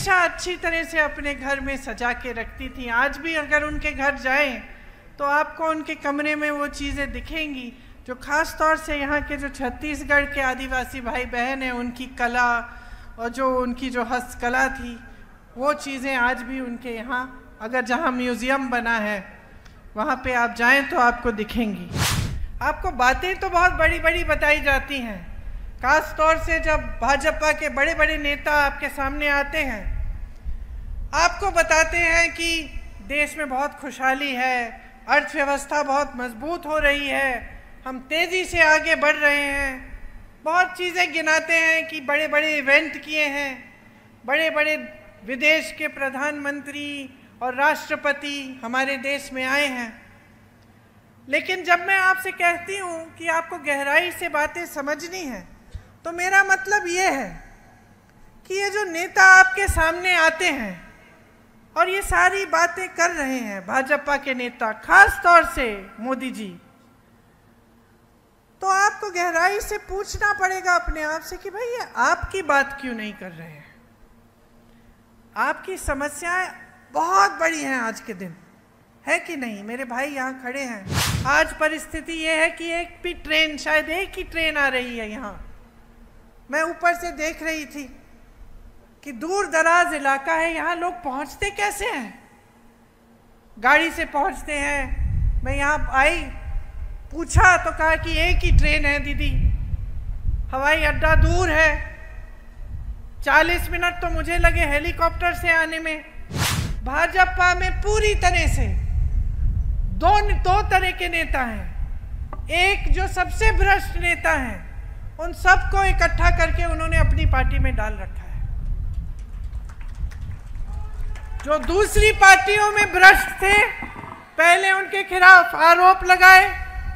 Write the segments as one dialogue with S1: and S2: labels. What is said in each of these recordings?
S1: हमेशा अच्छी तरह से अपने घर में सजा के रखती थी। आज भी अगर उनके घर जाएं तो आपको उनके कमरे में वो चीज़ें दिखेंगी जो ख़ास तौर से यहाँ के जो छत्तीसगढ़ के आदिवासी भाई बहन हैं उनकी कला और जो उनकी जो हस्तकला थी, वो चीज़ें आज भी उनके यहाँ, अगर जहाँ म्यूज़ियम बना है वहाँ पे आप जाएं तो आपको दिखेंगी। आपको बातें तो बहुत बड़ी बड़ी बताई जाती हैं, खास तौर से जब भाजपा के बड़े बड़े नेता आपके सामने आते हैं, आपको बताते हैं कि देश में बहुत खुशहाली है, अर्थव्यवस्था बहुत मजबूत हो रही है, हम तेज़ी से आगे बढ़ रहे हैं, बहुत चीज़ें गिनाते हैं कि बड़े बड़े इवेंट किए हैं, बड़े बड़े विदेश के प्रधानमंत्री और राष्ट्रपति हमारे देश में आए हैं। लेकिन जब मैं आपसे कहती हूँ कि आपको गहराई से बातें समझनी है, तो मेरा मतलब ये है कि ये जो नेता आपके सामने आते हैं और ये सारी बातें कर रहे हैं, भाजपा के नेता, खास तौर से मोदी जी, तो आपको गहराई से पूछना पड़ेगा अपने आप से कि भाई ये आपकी बात क्यों नहीं कर रहे हैं। आपकी समस्याएं बहुत बड़ी हैं आज के दिन, है कि नहीं? मेरे भाई यहाँ खड़े हैं। आज परिस्थिति ये है कि एक भी ट्रेन, शायद एक ही ट्रेन आ रही है यहाँ। मैं ऊपर से देख रही थी कि दूर दराज इलाका है, यहाँ लोग पहुँचते कैसे हैं? गाड़ी से पहुँचते हैं। मैं यहाँ आई, पूछा तो कहा कि एक ही ट्रेन है दीदी, हवाई अड्डा दूर है, 40 मिनट तो मुझे लगे हेलीकॉप्टर से आने में। भाजपा में पूरी तरह से दो तरह के नेता हैं। एक जो सबसे भ्रष्ट नेता हैं, उन सबको इकट्ठा करके उन्होंने अपनी पार्टी में डाल रखा है। जो दूसरी पार्टियों में भ्रष्ट थे, पहले उनके खिलाफ आरोप लगाए,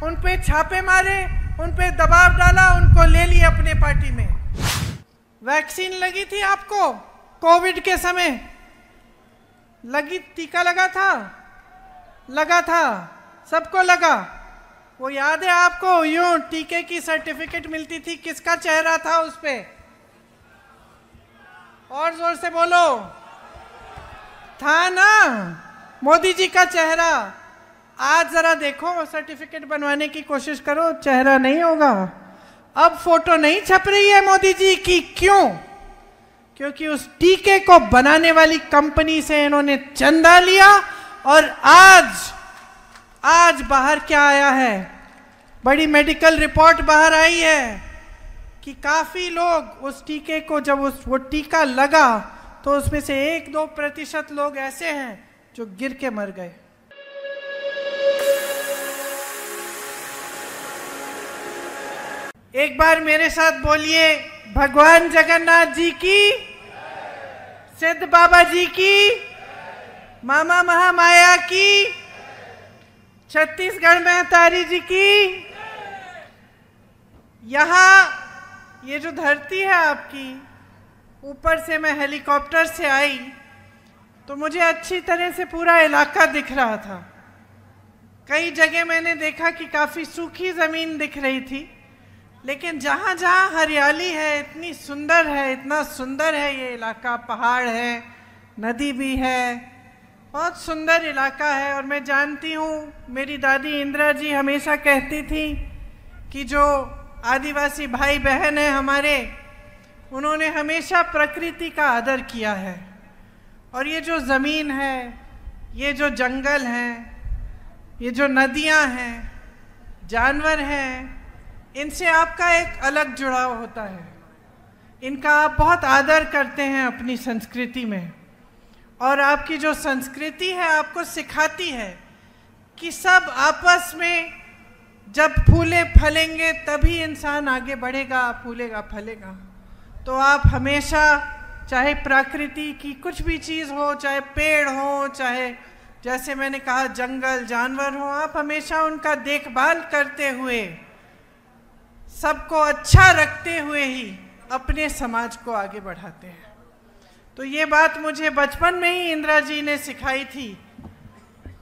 S1: उन पे छापे मारे, उन पे दबाव डाला, उनको ले लिए अपने पार्टी में। वैक्सीन लगी थी आपको कोविड के समय? लगी, टीका लगा था? लगा था, सबको लगा। वो याद है आपको? यूं टीके की सर्टिफिकेट मिलती थी, किसका चेहरा था उस पे? और जोर से बोलो। था ना, मोदी जी का चेहरा। आज जरा देखो, सर्टिफिकेट बनवाने की कोशिश करो, चेहरा नहीं होगा। अब फोटो नहीं छप रही है मोदी जी की। क्यों? क्योंकि उस टीके को बनाने वाली कंपनी से इन्होंने चंदा लिया। और आज बाहर क्या आया है? बड़ी मेडिकल रिपोर्ट बाहर आई है कि काफी लोग उस टीके को, जब वो टीका लगा तो उसमें से 1-2% लोग ऐसे हैं जो गिर के मर गए। एक बार मेरे साथ बोलिए, भगवान जगन्नाथ जी की, सिद्ध बाबा जी की, मामा महामाया की, छत्तीसगढ़ महतारी जी की। यहाँ ये जो धरती है आपकी, ऊपर से मैं हेलीकॉप्टर से आई तो मुझे अच्छी तरह से पूरा इलाका दिख रहा था। कई जगह मैंने देखा कि काफ़ी सूखी ज़मीन दिख रही थी, लेकिन जहाँ जहाँ हरियाली है, इतनी सुंदर है, इतना सुंदर है ये इलाका। पहाड़ है, नदी भी है, बहुत सुंदर इलाका है। और मैं जानती हूँ, मेरी दादी इंदिरा जी हमेशा कहती थी कि जो आदिवासी भाई बहन हैं हमारे, उन्होंने हमेशा प्रकृति का आदर किया है। और ये जो ज़मीन है, ये जो जंगल हैं, ये जो नदियाँ हैं, जानवर हैं, इनसे आपका एक अलग जुड़ाव होता है। इनका आप बहुत आदर करते हैं अपनी संस्कृति में। और आपकी जो संस्कृति है आपको सिखाती है कि सब आपस में जब फूले फलेंगे तभी इंसान आगे बढ़ेगा, फूलेगा फलेगा। तो आप हमेशा, चाहे प्रकृति की कुछ भी चीज़ हो, चाहे पेड़ हो, चाहे जैसे मैंने कहा जंगल, जानवर हो, आप हमेशा उनका देखभाल करते हुए, सबको अच्छा रखते हुए ही अपने समाज को आगे बढ़ाते हैं। तो ये बात मुझे बचपन में ही इंदिरा जी ने सिखाई थी।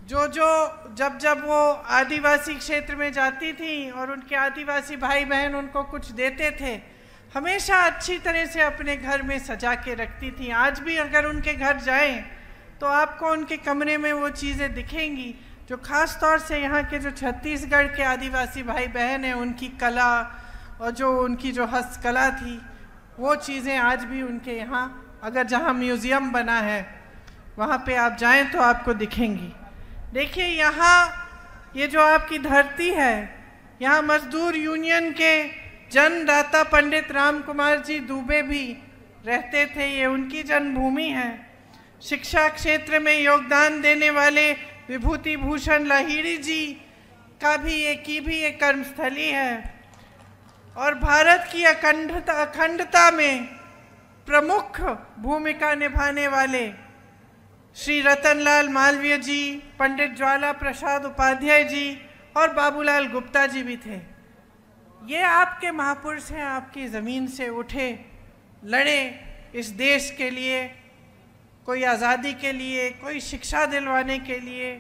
S1: जब वो आदिवासी क्षेत्र में जाती थी और उनके आदिवासी भाई बहन उनको कुछ देते थे, हमेशा अच्छी तरह से अपने घर में सजा के रखती थी। आज भी अगर उनके घर जाएं तो आपको उनके कमरे में वो चीज़ें दिखेंगी जो ख़ास तौर से यहाँ के जो छत्तीसगढ़ के आदिवासी भाई बहन हैं उनकी कला और जो उनकी जो हस्तकला थी, वो चीज़ें आज भी उनके यहाँ, अगर जहाँ म्यूज़ियम बना है वहाँ पे आप जाएं तो आपको दिखेंगी। देखिए यहाँ ये जो आपकी धरती है, यहाँ मजदूर यूनियन के जन्मदाता पंडित राम कुमार जी दुबे भी रहते थे, ये उनकी जन्मभूमि है। शिक्षा क्षेत्र में योगदान देने वाले विभूति भूषण लाहिड़ी जी का भी ये कर्मस्थली है। और भारत की अखंडता में प्रमुख भूमिका निभाने वाले श्री रतनलाल मालवीय जी, पंडित ज्वाला प्रसाद उपाध्याय जी और बाबूलाल गुप्ता जी भी थे। ये आपके महापुरुष हैं, आपकी ज़मीन से उठे, लड़े इस देश के लिए, कोई आज़ादी के लिए, कोई शिक्षा दिलवाने के लिए,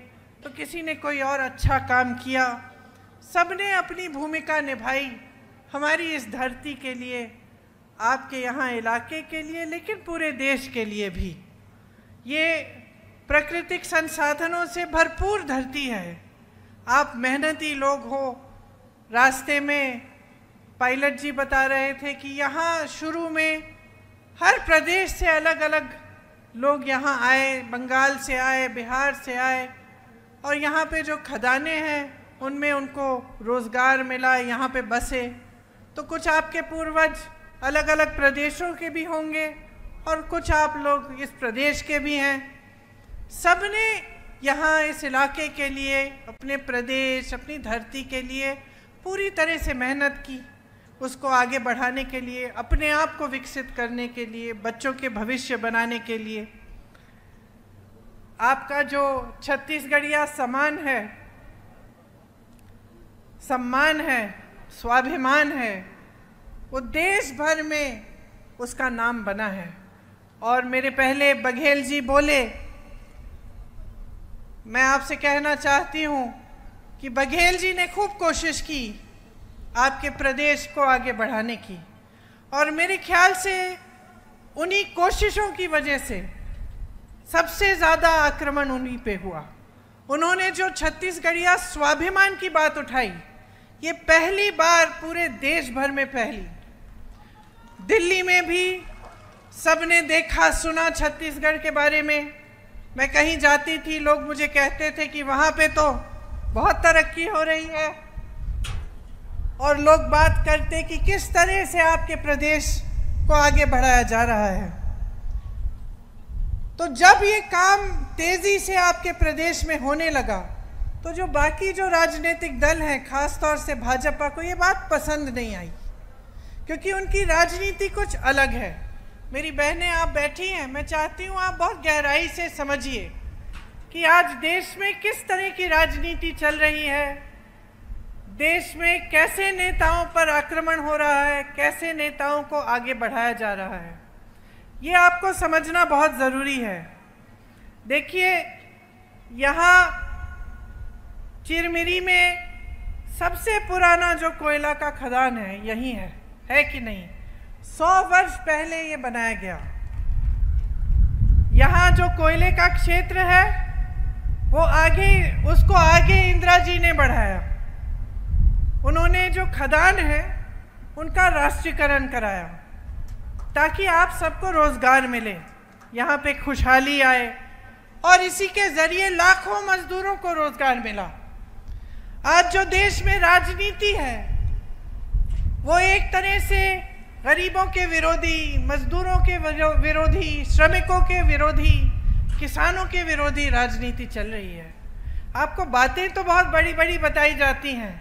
S1: तो किसी ने कोई और अच्छा काम किया। सबने अपनी भूमिका निभाई हमारी इस धरती के लिए, आपके यहाँ इलाके के लिए, लेकिन पूरे देश के लिए भी। ये प्राकृतिक संसाधनों से भरपूर धरती है। आप मेहनती लोग हो। रास्ते में पायलट जी बता रहे थे कि यहाँ शुरू में हर प्रदेश से अलग अलग लोग यहाँ आए, बंगाल से आए, बिहार से आए, और यहाँ पे जो खदानें हैं उनमें उनको रोज़गार मिला, यहाँ पे बसे। तो कुछ आपके पूर्वज अलग अलग प्रदेशों के भी होंगे और कुछ आप लोग इस प्रदेश के भी हैं। सबने यहाँ इस इलाके के लिए, अपने प्रदेश, अपनी धरती के लिए पूरी तरह से मेहनत की, उसको आगे बढ़ाने के लिए, अपने आप को विकसित करने के लिए, बच्चों के भविष्य बनाने के लिए। आपका जो छत्तीसगढ़िया सम्मान है, स्वाभिमान है, वो देश भर में उसका नाम बना है। और मेरे पहले बघेल जी बोले, मैं आपसे कहना चाहती हूँ कि बघेल जी ने खूब कोशिश की आपके प्रदेश को आगे बढ़ाने की, और मेरे ख्याल से उन्हीं कोशिशों की वजह से सबसे ज़्यादा आक्रमण उन्हीं पे हुआ। उन्होंने जो छत्तीसगढ़िया स्वाभिमान की बात उठाई, ये पहली बार पूरे देश भर में फैली। दिल्ली में भी सबने देखा सुना छत्तीसगढ़ के बारे में। मैं कहीं जाती थी, लोग मुझे कहते थे कि वहाँ पे तो बहुत तरक्की हो रही है, और लोग बात करते कि किस तरह से आपके प्रदेश को आगे बढ़ाया जा रहा है। तो जब ये काम तेज़ी से आपके प्रदेश में होने लगा, तो जो बाकी जो राजनीतिक दल हैं, खास तौर से भाजपा को ये बात पसंद नहीं आई, क्योंकि उनकी राजनीति कुछ अलग है। मेरी बहनें आप बैठी हैं, मैं चाहती हूँ आप बहुत गहराई से समझिए कि आज देश में किस तरह की राजनीति चल रही है, देश में कैसे नेताओं पर आक्रमण हो रहा है, कैसे नेताओं को आगे बढ़ाया जा रहा है। ये आपको समझना बहुत ज़रूरी है। देखिए, यहाँ चिरमिरी में सबसे पुराना जो कोयला का खदान है यही है कि नहीं? 100 वर्ष पहले ये बनाया गया। यहाँ जो कोयले का क्षेत्र है वो उसको आगे इंदिरा जी ने बढ़ाया। उन्होंने जो खदान है उनका राष्ट्रीयकरण कराया ताकि आप सबको रोजगार मिले, यहाँ पे खुशहाली आए, और इसी के जरिए लाखों मजदूरों को रोजगार मिला। आज जो देश में राजनीति है वो एक तरह से गरीबों के विरोधी, मजदूरों के विरोधी, श्रमिकों के विरोधी, किसानों के विरोधी राजनीति चल रही है। आपको बातें तो बहुत बड़ी बड़ी बताई जाती हैं,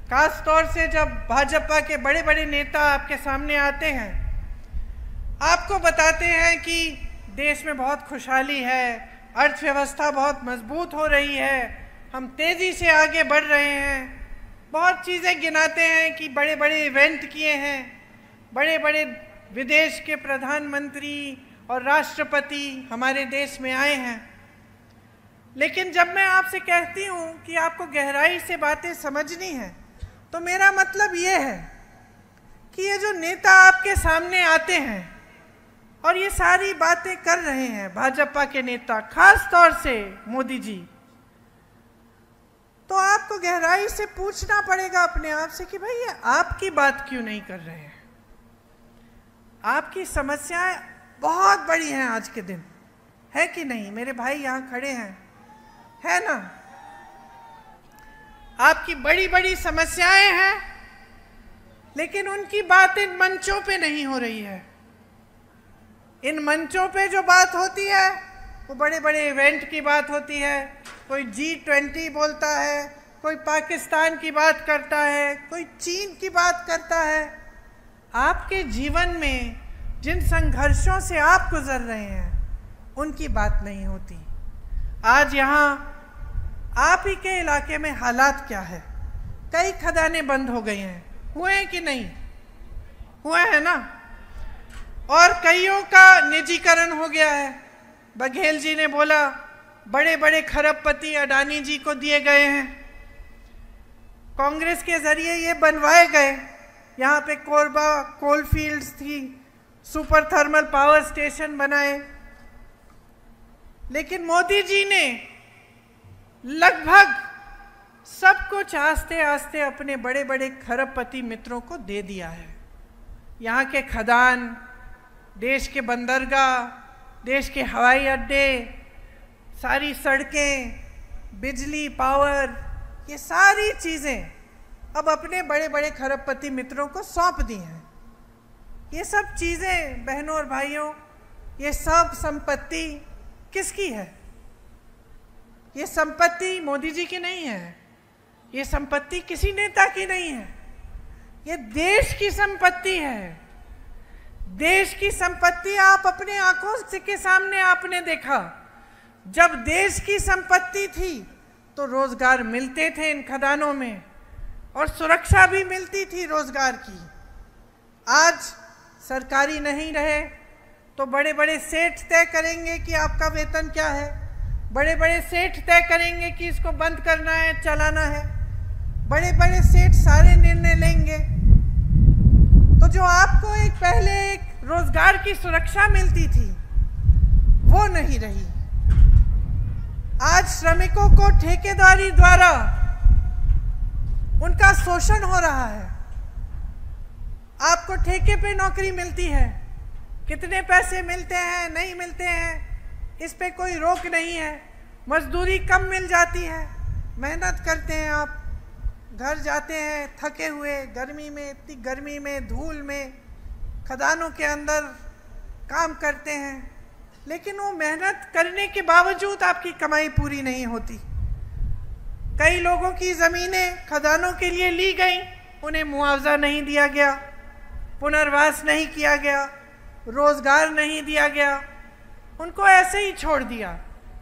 S1: खास तौर से जब भाजपा के बड़े बड़े नेता आपके सामने आते हैं, आपको बताते हैं कि देश में बहुत खुशहाली है, अर्थव्यवस्था बहुत मजबूत हो रही है, हम तेज़ी से आगे बढ़ रहे हैं, बहुत चीज़ें गिनाते हैं कि बड़े बड़े इवेंट किए हैं, बड़े बड़े विदेश के प्रधानमंत्री और राष्ट्रपति हमारे देश में आए हैं। लेकिन जब मैं आपसे कहती हूँ कि आपको गहराई से बातें समझनी है, तो मेरा मतलब ये है कि ये जो नेता आपके सामने आते हैं और ये सारी बातें कर रहे हैं, भाजपा के नेता, खास तौर से मोदी जी, तो आपको गहराई से पूछना पड़ेगा अपने आप से कि भाई ये आपकी बात क्यों नहीं कर रहे हैं। आपकी समस्याएं बहुत बड़ी हैं आज के दिन, है कि नहीं? मेरे भाई यहाँ खड़े हैं, है ना? आपकी बड़ी बड़ी समस्याएं हैं, लेकिन उनकी बात इन मंचों पे नहीं हो रही है। इन मंचों पे जो बात होती है वो बड़े बड़े इवेंट की बात होती है। कोई G20 बोलता है, कोई पाकिस्तान की बात करता है, कोई चीन की बात करता है। आपके जीवन में जिन संघर्षों से आप गुजर रहे हैं उनकी बात नहीं होती। आज यहाँ आप ही के इलाके में हालात क्या है? कई खदानें बंद हो गई हैं, हुए हैं कि नहीं? हुए हैं ना? और कईयों का निजीकरण हो गया है। बघेल जी ने बोला बड़े बड़े खरबपति अडानी जी को दिए गए हैं, कांग्रेस के जरिए ये बनवाए गए। यहाँ पे कोरबा कोल फील्ड्स थी, सुपर थर्मल पावर स्टेशन बनाए, लेकिन मोदी जी ने लगभग सब कुछ आस्ते आस्ते अपने बड़े बड़े खरबपति मित्रों को दे दिया है। यहाँ के खदान, देश के बंदरगाह, देश के हवाई अड्डे, सारी सड़कें, बिजली, पावर, ये सारी चीज़ें अब अपने बड़े बड़े खरबपति मित्रों को सौंप दी हैं। ये सब चीज़ें बहनों और भाइयों, ये सब संपत्ति किसकी है? ये संपत्ति मोदी जी की नहीं है, ये संपत्ति किसी नेता की नहीं है, ये देश की संपत्ति है। देश की संपत्ति आप अपने आंखों के सामने आपने देखा। जब देश की संपत्ति थी तो रोजगार मिलते थे इन खदानों में और सुरक्षा भी मिलती थी रोजगार की। आज सरकारी नहीं रहे तो बड़े बड़े सेठ तय करेंगे कि आपका वेतन क्या है, बड़े बड़े सेठ तय करेंगे कि इसको बंद करना है, चलाना है, बड़े बड़े सेठ सारे निर्णय लेंगे। तो जो आपको एक पहले एक रोजगार की सुरक्षा मिलती थी वो नहीं रही। आज श्रमिकों को ठेकेदारी द्वारा उनका शोषण हो रहा है। आपको ठेके पे नौकरी मिलती है, कितने पैसे मिलते हैं, नहीं मिलते हैं, इस पे कोई रोक नहीं है। मजदूरी कम मिल जाती है, मेहनत करते हैं आप, घर जाते हैं थके हुए, गर्मी में, इतनी गर्मी में, धूल में, खदानों के अंदर काम करते हैं, लेकिन वो मेहनत करने के बावजूद आपकी कमाई पूरी नहीं होती। कई लोगों की ज़मीनें खदानों के लिए ली गई, उन्हें मुआवजा नहीं दिया गया, पुनर्वास नहीं किया गया, रोज़गार नहीं दिया गया, उनको ऐसे ही छोड़ दिया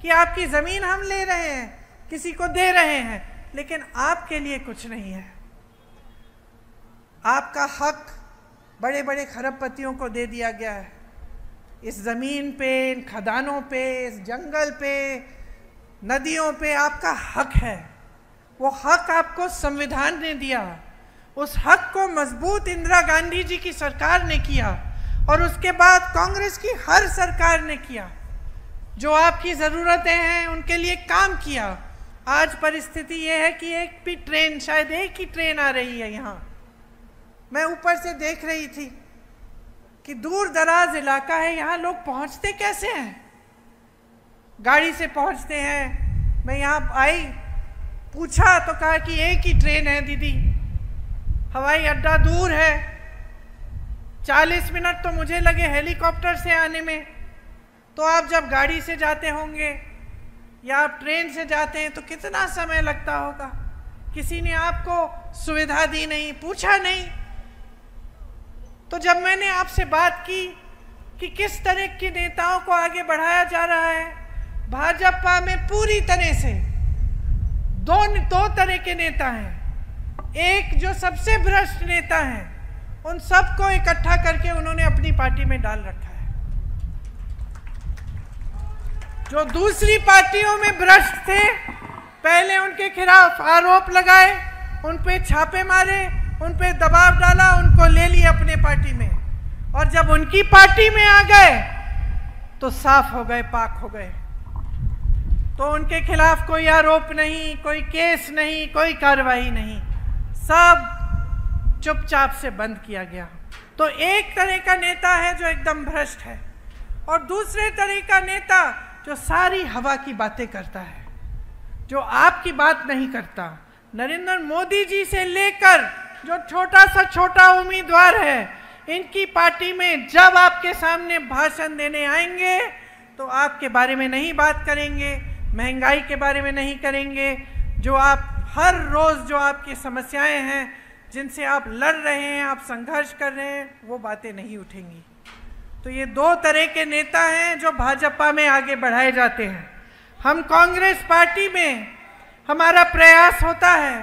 S1: कि आपकी ज़मीन हम ले रहे हैं, किसी को दे रहे हैं, लेकिन आपके लिए कुछ नहीं है। आपका हक बड़े बड़े खरबपतियों को दे दिया गया है। इस ज़मीन पे, इन खदानों पे, इस जंगल पे, नदियों पे आपका हक है। वो हक आपको संविधान ने दिया। उस हक को मजबूत इंदिरा गांधी जी की सरकार ने किया और उसके बाद कांग्रेस की हर सरकार ने किया। जो आपकी ज़रूरतें हैं उनके लिए काम किया। आज परिस्थिति ये है कि एक भी ट्रेन, शायद एक ही ट्रेन आ रही है यहाँ। मैं ऊपर से देख रही थी कि दूर दराज इलाका है, यहाँ लोग पहुँचते कैसे हैं? गाड़ी से पहुँचते हैं। मैं यहाँ आई, पूछा तो कहा कि एक ही ट्रेन है दीदी, हवाई अड्डा दूर है, 40 मिनट तो मुझे लगे हेलीकॉप्टर से आने में। तो आप जब गाड़ी से जाते होंगे या आप ट्रेन से जाते हैं तो कितना समय लगता होगा? किसी ने आपको सुविधा दी नहीं, पूछा नहीं। तो जब मैंने आपसे बात की कि किस तरह के नेताओं को आगे बढ़ाया जा रहा है, भाजपा में पूरी तरह से दो तरह के नेता हैं। एक जो सबसे भ्रष्ट नेता हैं, उन सबको इकट्ठा करके उन्होंने अपनी पार्टी में डाल रखा है। जो दूसरी पार्टियों में भ्रष्ट थे, पहले उनके खिलाफ आरोप लगाए, उन पे छापे मारे, उन पे दबाव डाला, उनको ले लिया अपने पार्टी में, और जब उनकी पार्टी में आ गए तो साफ हो गए, पाक हो गए। तो उनके खिलाफ कोई आरोप नहीं, कोई केस नहीं, कोई कार्रवाई नहीं, सब चुपचाप से बंद किया गया। तो एक तरह का नेता है जो एकदम भ्रष्ट है, और दूसरे तरह का नेता जो सारी हवा की बातें करता है, जो आपकी बात नहीं करता। नरेंद्र मोदी जी से लेकर जो छोटा सा छोटा उम्मीदवार है, इनकी पार्टी में जब आपके सामने भाषण देने आएंगे तो आपके बारे में नहीं बात करेंगे, महंगाई के बारे में नहीं करेंगे, जो आप हर रोज़ जो आपकी समस्याएं हैं, जिनसे आप लड़ रहे हैं, आप संघर्ष कर रहे हैं, वो बातें नहीं उठेंगी। तो ये दो तरह के नेता हैं जो भाजपा में आगे बढ़ाए जाते हैं। हम कांग्रेस पार्टी में हमारा प्रयास होता है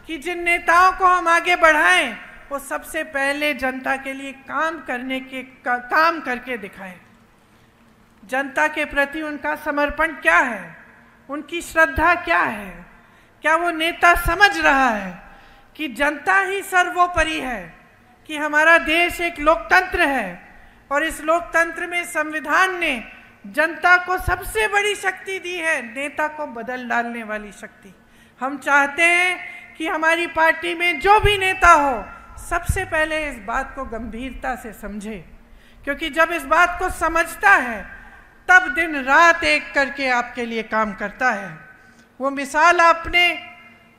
S1: कि जिन नेताओं को हम आगे बढ़ाएं, वो सबसे पहले जनता के लिए काम करके दिखाएं। जनता के प्रति उनका समर्पण क्या है, उनकी श्रद्धा क्या है, क्या वो नेता समझ रहा है कि जनता ही सर्वोपरि है, कि हमारा देश एक लोकतंत्र है और इस लोकतंत्र में संविधान ने जनता को सबसे बड़ी शक्ति दी है, नेता को बदल डालने वाली शक्ति। हम चाहते हैं कि हमारी पार्टी में जो भी नेता हो, सबसे पहले इस बात को गंभीरता से समझे, क्योंकि जब इस बात को समझता है तब दिन रात एक करके आपके लिए काम करता है। वो मिसाल आपने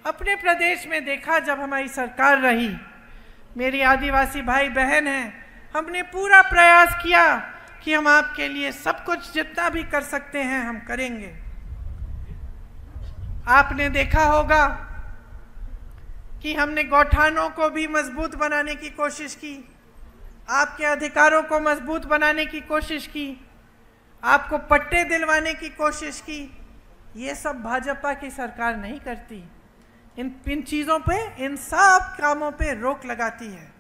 S1: अपने प्रदेश में देखा जब हमारी सरकार रही। मेरी आदिवासी भाई बहन हैं, हमने पूरा प्रयास किया कि हम आपके लिए सब कुछ जितना भी कर सकते हैं हम करेंगे। आपने देखा होगा कि हमने गौठानों को भी मजबूत बनाने की कोशिश की, आपके अधिकारों को मजबूत बनाने की कोशिश की, आपको पट्टे दिलवाने की कोशिश की। ये सब भाजपा की सरकार नहीं करती। इन चीज़ों पे, इन सब कामों पे रोक लगाती है।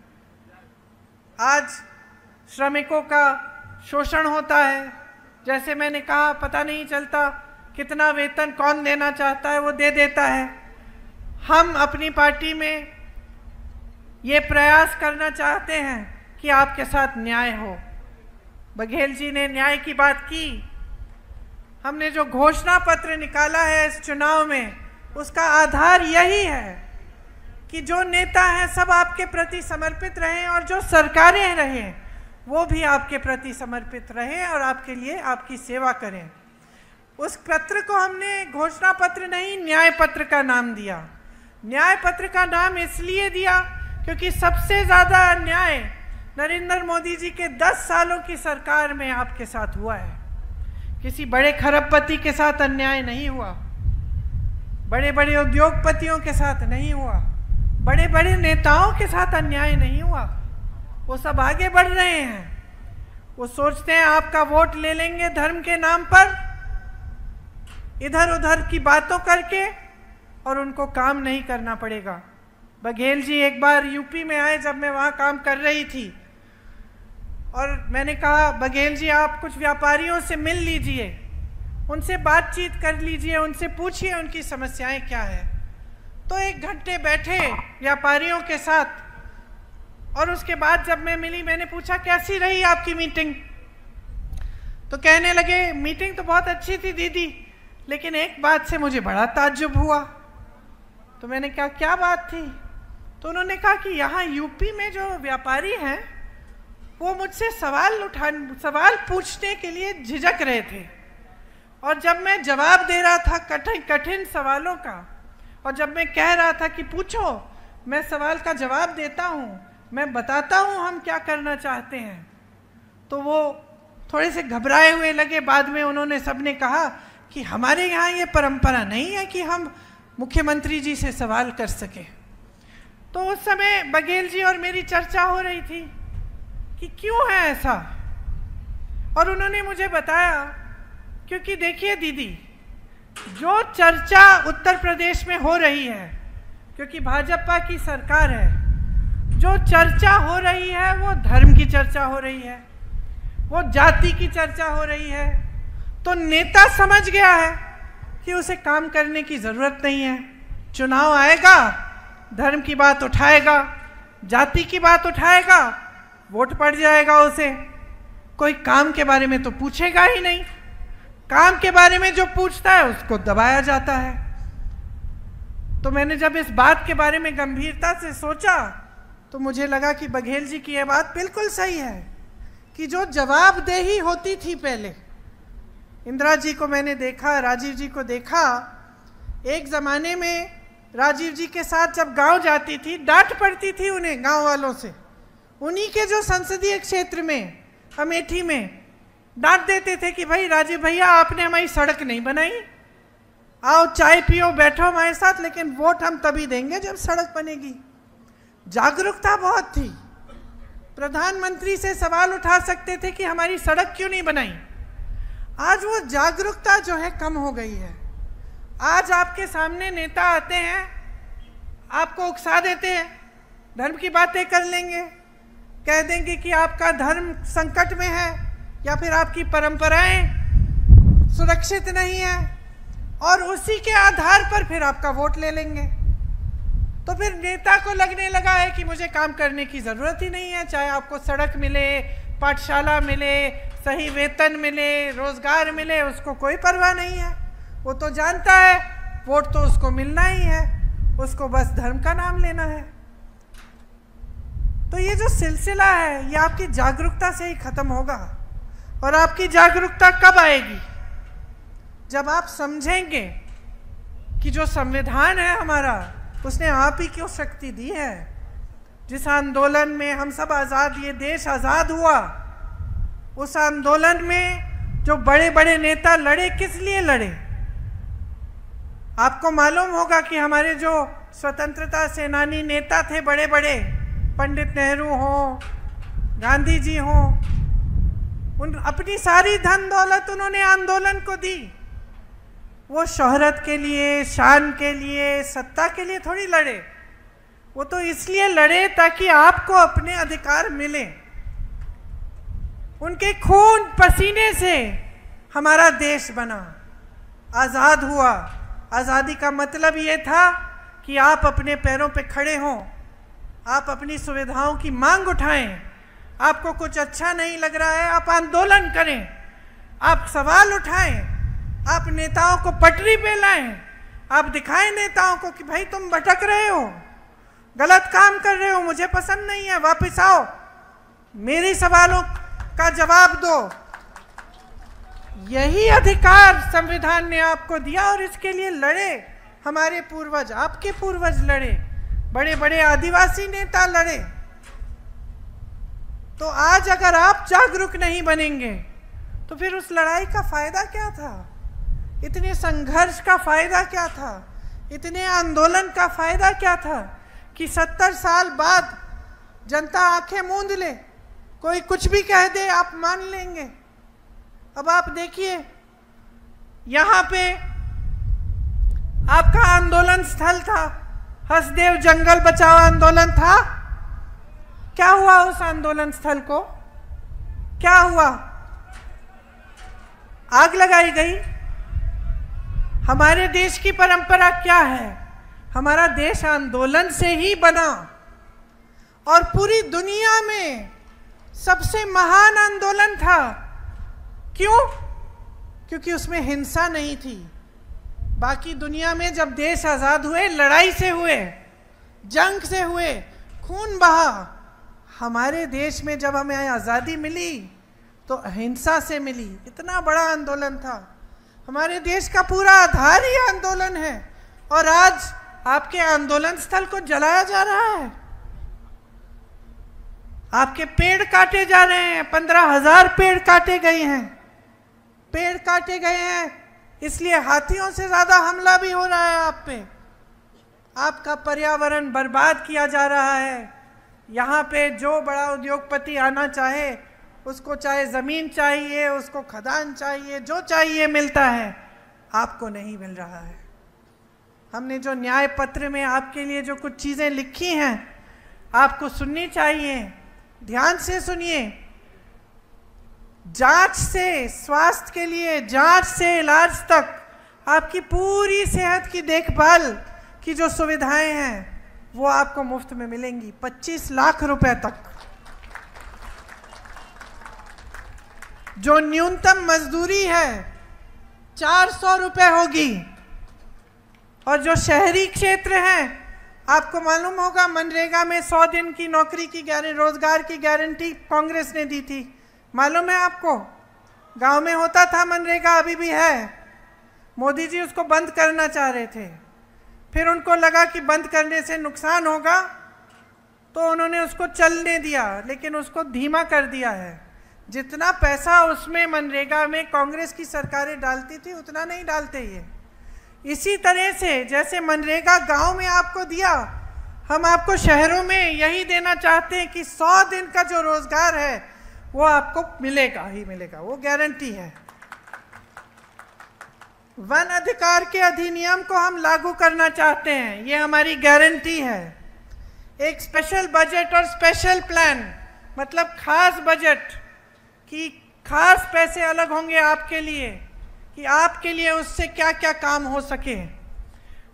S1: आज श्रमिकों का शोषण होता है, जैसे मैंने कहा, पता नहीं चलता कितना वेतन कौन देना चाहता है, वो दे देता है। हम अपनी पार्टी में ये प्रयास करना चाहते हैं कि आपके साथ न्याय हो। बघेल जी ने न्याय की बात की। हमने जो घोषणा पत्र निकाला है इस चुनाव में, उसका आधार यही है कि जो नेता हैं सब आपके प्रति समर्पित रहें, और जो सरकारें रहें वो भी आपके प्रति समर्पित रहें और आपके लिए आपकी सेवा करें। उस पत्र को हमने घोषणा पत्र नहीं, न्याय पत्र का नाम दिया। न्याय पत्र का नाम इसलिए दिया क्योंकि सबसे ज़्यादा अन्याय नरेंद्र मोदी जी के 10 सालों की सरकार में आपके साथ हुआ है। किसी बड़े खरबपति के साथ अन्याय नहीं हुआ, बड़े बड़े उद्योगपतियों के साथ नहीं हुआ, बड़े बड़े नेताओं के साथ अन्याय नहीं हुआ। वो सब आगे बढ़ रहे हैं। वो सोचते हैं आपका वोट ले लेंगे धर्म के नाम पर, इधर उधर की बातों करके, और उनको काम नहीं करना पड़ेगा। बघेल जी एक बार यूपी में आए जब मैं वहाँ काम कर रही थी, और मैंने कहा बघेल जी आप कुछ व्यापारियों से मिल लीजिए, उनसे बातचीत कर लीजिए, उनसे पूछिए उनकी समस्याएं क्या है। तो 1 घंटे बैठे व्यापारियों के साथ, और उसके बाद जब मैं मिली, मैंने पूछा कैसी रही आपकी मीटिंग। तो कहने लगे मीटिंग तो बहुत अच्छी थी दीदी, लेकिन एक बात से मुझे बड़ा ताज्जुब हुआ। तो मैंने कहा क्या बात थी? तो उन्होंने कहा कि यहाँ यूपी में जो व्यापारी हैं वो मुझसे सवाल पूछने के लिए झिझक रहे थे, और जब मैं जवाब दे रहा था कठिन सवालों का, और जब मैं कह रहा था कि पूछो, मैं सवाल का जवाब देता हूँ, मैं बताता हूँ हम क्या करना चाहते हैं, तो वो थोड़े से घबराए हुए लगे। बाद में उन्होंने सबने कहा कि हमारे यहाँ ये परंपरा नहीं है कि हम मुख्यमंत्री जी से सवाल कर सके। तो उस समय बघेल जी और मेरी चर्चा हो रही थी कि क्यों है ऐसा, और उन्होंने मुझे बताया क्योंकि देखिए दीदी, जो चर्चा उत्तर प्रदेश में हो रही है, क्योंकि भाजपा की सरकार है, जो चर्चा हो रही है वो धर्म की चर्चा हो रही है, वो जाति की चर्चा हो रही है। तो नेता समझ गया है कि उसे काम करने की ज़रूरत नहीं है। चुनाव आएगा, धर्म की बात उठाएगा, जाति की बात उठाएगा, वोट पड़ जाएगा उसे। कोई काम के बारे में तो पूछेगा ही नहीं, काम के बारे में जो पूछता है उसको दबाया जाता है। तो मैंने जब इस बात के बारे में गंभीरता से सोचा तो मुझे लगा कि बघेल जी की यह बात बिल्कुल सही है कि जो जवाबदेही होती थी पहले, इंदिरा जी को मैंने देखा, राजीव जी को देखा, एक ज़माने में राजीव जी के साथ जब गांव जाती थी डांट पड़ती थी उन्हें गांव वालों से। उन्हीं के जो संसदीय क्षेत्र में अमेठी में डांट देते थे कि भाई राजीव भैया आपने हमारी सड़क नहीं बनाई, आओ चाय पियो बैठो हमारे साथ, लेकिन वोट हम तभी देंगे जब सड़क बनेगी। जागरूकता बहुत थी, प्रधानमंत्री से सवाल उठा सकते थे कि हमारी सड़क क्यों नहीं बनाई। आज वो जागरूकता जो है कम हो गई है। आज आपके सामने नेता आते हैं, आपको उकसा देते हैं, धर्म की बातें कर लेंगे, कह देंगे कि आपका धर्म संकट में है या फिर आपकी परंपराएं सुरक्षित नहीं है, और उसी के आधार पर फिर आपका वोट ले लेंगे। तो फिर नेता को लगने लगा है कि मुझे काम करने की ज़रूरत ही नहीं है, चाहे आपको सड़क मिले, पाठशाला मिले, सही वेतन मिले, रोजगार मिले, उसको कोई परवाह नहीं है। वो तो जानता है वोट तो उसको मिलना ही है, उसको बस धर्म का नाम लेना है। तो ये जो सिलसिला है ये आपकी जागरूकता से ही खत्म होगा। और आपकी जागरूकता कब आएगी? जब आप समझेंगे कि जो संविधान है हमारा, उसने आप ही क्यों शक्ति दी है। जिस आंदोलन में हम सब आज़ाद, ये देश आज़ाद हुआ, उस आंदोलन में जो बड़े बड़े नेता लड़े, किस लिए लड़े? आपको मालूम होगा कि हमारे जो स्वतंत्रता सेनानी नेता थे बड़े बड़े, पंडित नेहरू हों, गांधी जी हों, उन अपनी सारी धन दौलत उन्होंने आंदोलन को दी। वो शोहरत के लिए, शान के लिए, सत्ता के लिए थोड़ी लड़े। वो तो इसलिए लड़े ताकि आपको अपने अधिकार मिले। उनके खून पसीने से हमारा देश बना, आज़ाद हुआ। आज़ादी का मतलब ये था कि आप अपने पैरों पे खड़े हों, आप अपनी सुविधाओं की मांग उठाएं। आपको कुछ अच्छा नहीं लग रहा है, आप आंदोलन करें, आप सवाल उठाएं, आप नेताओं को पटरी पे लाएं, आप दिखाएं नेताओं को कि भाई तुम भटक रहे हो, गलत काम कर रहे हो, मुझे पसंद नहीं है, वापस आओ, मेरे सवालों का जवाब दो। यही अधिकार संविधान ने आपको दिया और इसके लिए लड़े हमारे पूर्वज, आपके पूर्वज लड़े, बड़े बड़े आदिवासी नेता लड़े। तो आज अगर आप जागरूक नहीं बनेंगे तो फिर उस लड़ाई का फायदा क्या था? इतने संघर्ष का फायदा क्या था? इतने आंदोलन का फायदा क्या था कि 70 साल बाद जनता आंखें मूंद ले, कोई कुछ भी कह दे आप मान लेंगे। अब आप देखिए, यहाँ पे आपका आंदोलन स्थल था, हसदेव जंगल बचाओ आंदोलन था। क्या हुआ उस आंदोलन स्थल को? क्या हुआ? आग लगाई गई। हमारे देश की परंपरा क्या है? हमारा देश आंदोलन से ही बना, और पूरी दुनिया में सबसे महान आंदोलन था। क्यों? क्योंकि उसमें हिंसा नहीं थी। बाकी दुनिया में जब देश आज़ाद हुए, लड़ाई से हुए, जंग से हुए, खून बहा। हमारे देश में जब हमें आज़ादी मिली तो अहिंसा से मिली। इतना बड़ा आंदोलन था। हमारे देश का पूरा आधार ही आंदोलन है, और आज आपके आंदोलन स्थल को जलाया जा रहा है। आपके पेड़ काटे जा रहे हैं, 15,000 पेड़ काटे गए हैं। पेड़ काटे गए हैं इसलिए हाथियों से ज़्यादा हमला भी हो रहा है आप पे। आपका पर्यावरण बर्बाद किया जा रहा है। यहाँ पे जो बड़ा उद्योगपति आना चाहे, उसको चाहे ज़मीन चाहिए, उसको खदान चाहिए, जो चाहिए मिलता है, आपको नहीं मिल रहा है। हमने जो न्याय पत्र में आपके लिए जो कुछ चीज़ें लिखी हैं, आपको सुननी चाहिए, ध्यान से सुनिए। जांच से स्वास्थ्य के लिए, जांच से इलाज तक, आपकी पूरी सेहत की देखभाल की जो सुविधाएं हैं, वो आपको मुफ्त में मिलेंगी, 25 लाख रुपए तक। जो न्यूनतम मजदूरी है 400 रुपए होगी। और जो शहरी क्षेत्र हैं, आपको मालूम होगा मनरेगा में 100 दिन की नौकरी की रोजगार की गारंटी कांग्रेस ने दी थी, मालूम है आपको? गांव में होता था मनरेगा, अभी भी है। मोदी जी उसको बंद करना चाह रहे थे, फिर उनको लगा कि बंद करने से नुकसान होगा, तो उन्होंने उसको चलने दिया, लेकिन उसको धीमा कर दिया है। जितना पैसा उसमें मनरेगा में कांग्रेस की सरकारें डालती थी, उतना नहीं डालते ये। इसी तरह से जैसे मनरेगा गांव में आपको दिया, हम आपको शहरों में यही देना चाहते हैं कि 100 दिन का जो रोजगार है वो आपको मिलेगा ही मिलेगा, वो गारंटी है। वन अधिकार के अधिनियम को हम लागू करना चाहते हैं, ये हमारी गारंटी है। एक स्पेशल बजट और स्पेशल प्लान, मतलब खास बजट की खास पैसे अलग होंगे आपके लिए, कि आपके लिए उससे क्या क्या काम हो सके।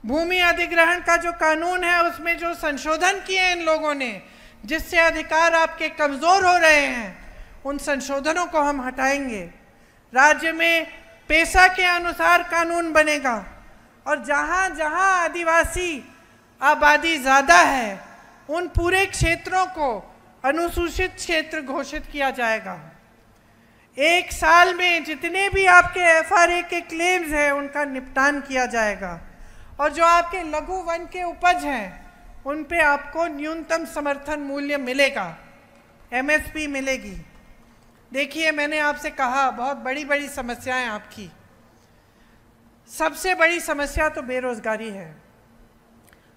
S1: भूमि अधिग्रहण का जो कानून है, उसमें जो संशोधन किए हैं इन लोगों ने, जिससे अधिकार आपके कमज़ोर हो रहे हैं, उन संशोधनों को हम हटाएंगे। राज्य में पेशा के अनुसार कानून बनेगा, और जहाँ जहाँ आदिवासी आबादी ज़्यादा है, उन पूरे क्षेत्रों को अनुसूचित क्षेत्र घोषित किया जाएगा। 1 साल में जितने भी आपके FRA के क्लेम्स हैं, उनका निपटान किया जाएगा। और जो आपके लघु वन के उपज हैं, उन पे आपको न्यूनतम समर्थन मूल्य मिलेगा, MSP मिलेगी। देखिए, मैंने आपसे कहा बहुत बड़ी बड़ी समस्याएं आपकी। सबसे बड़ी समस्या तो बेरोजगारी है।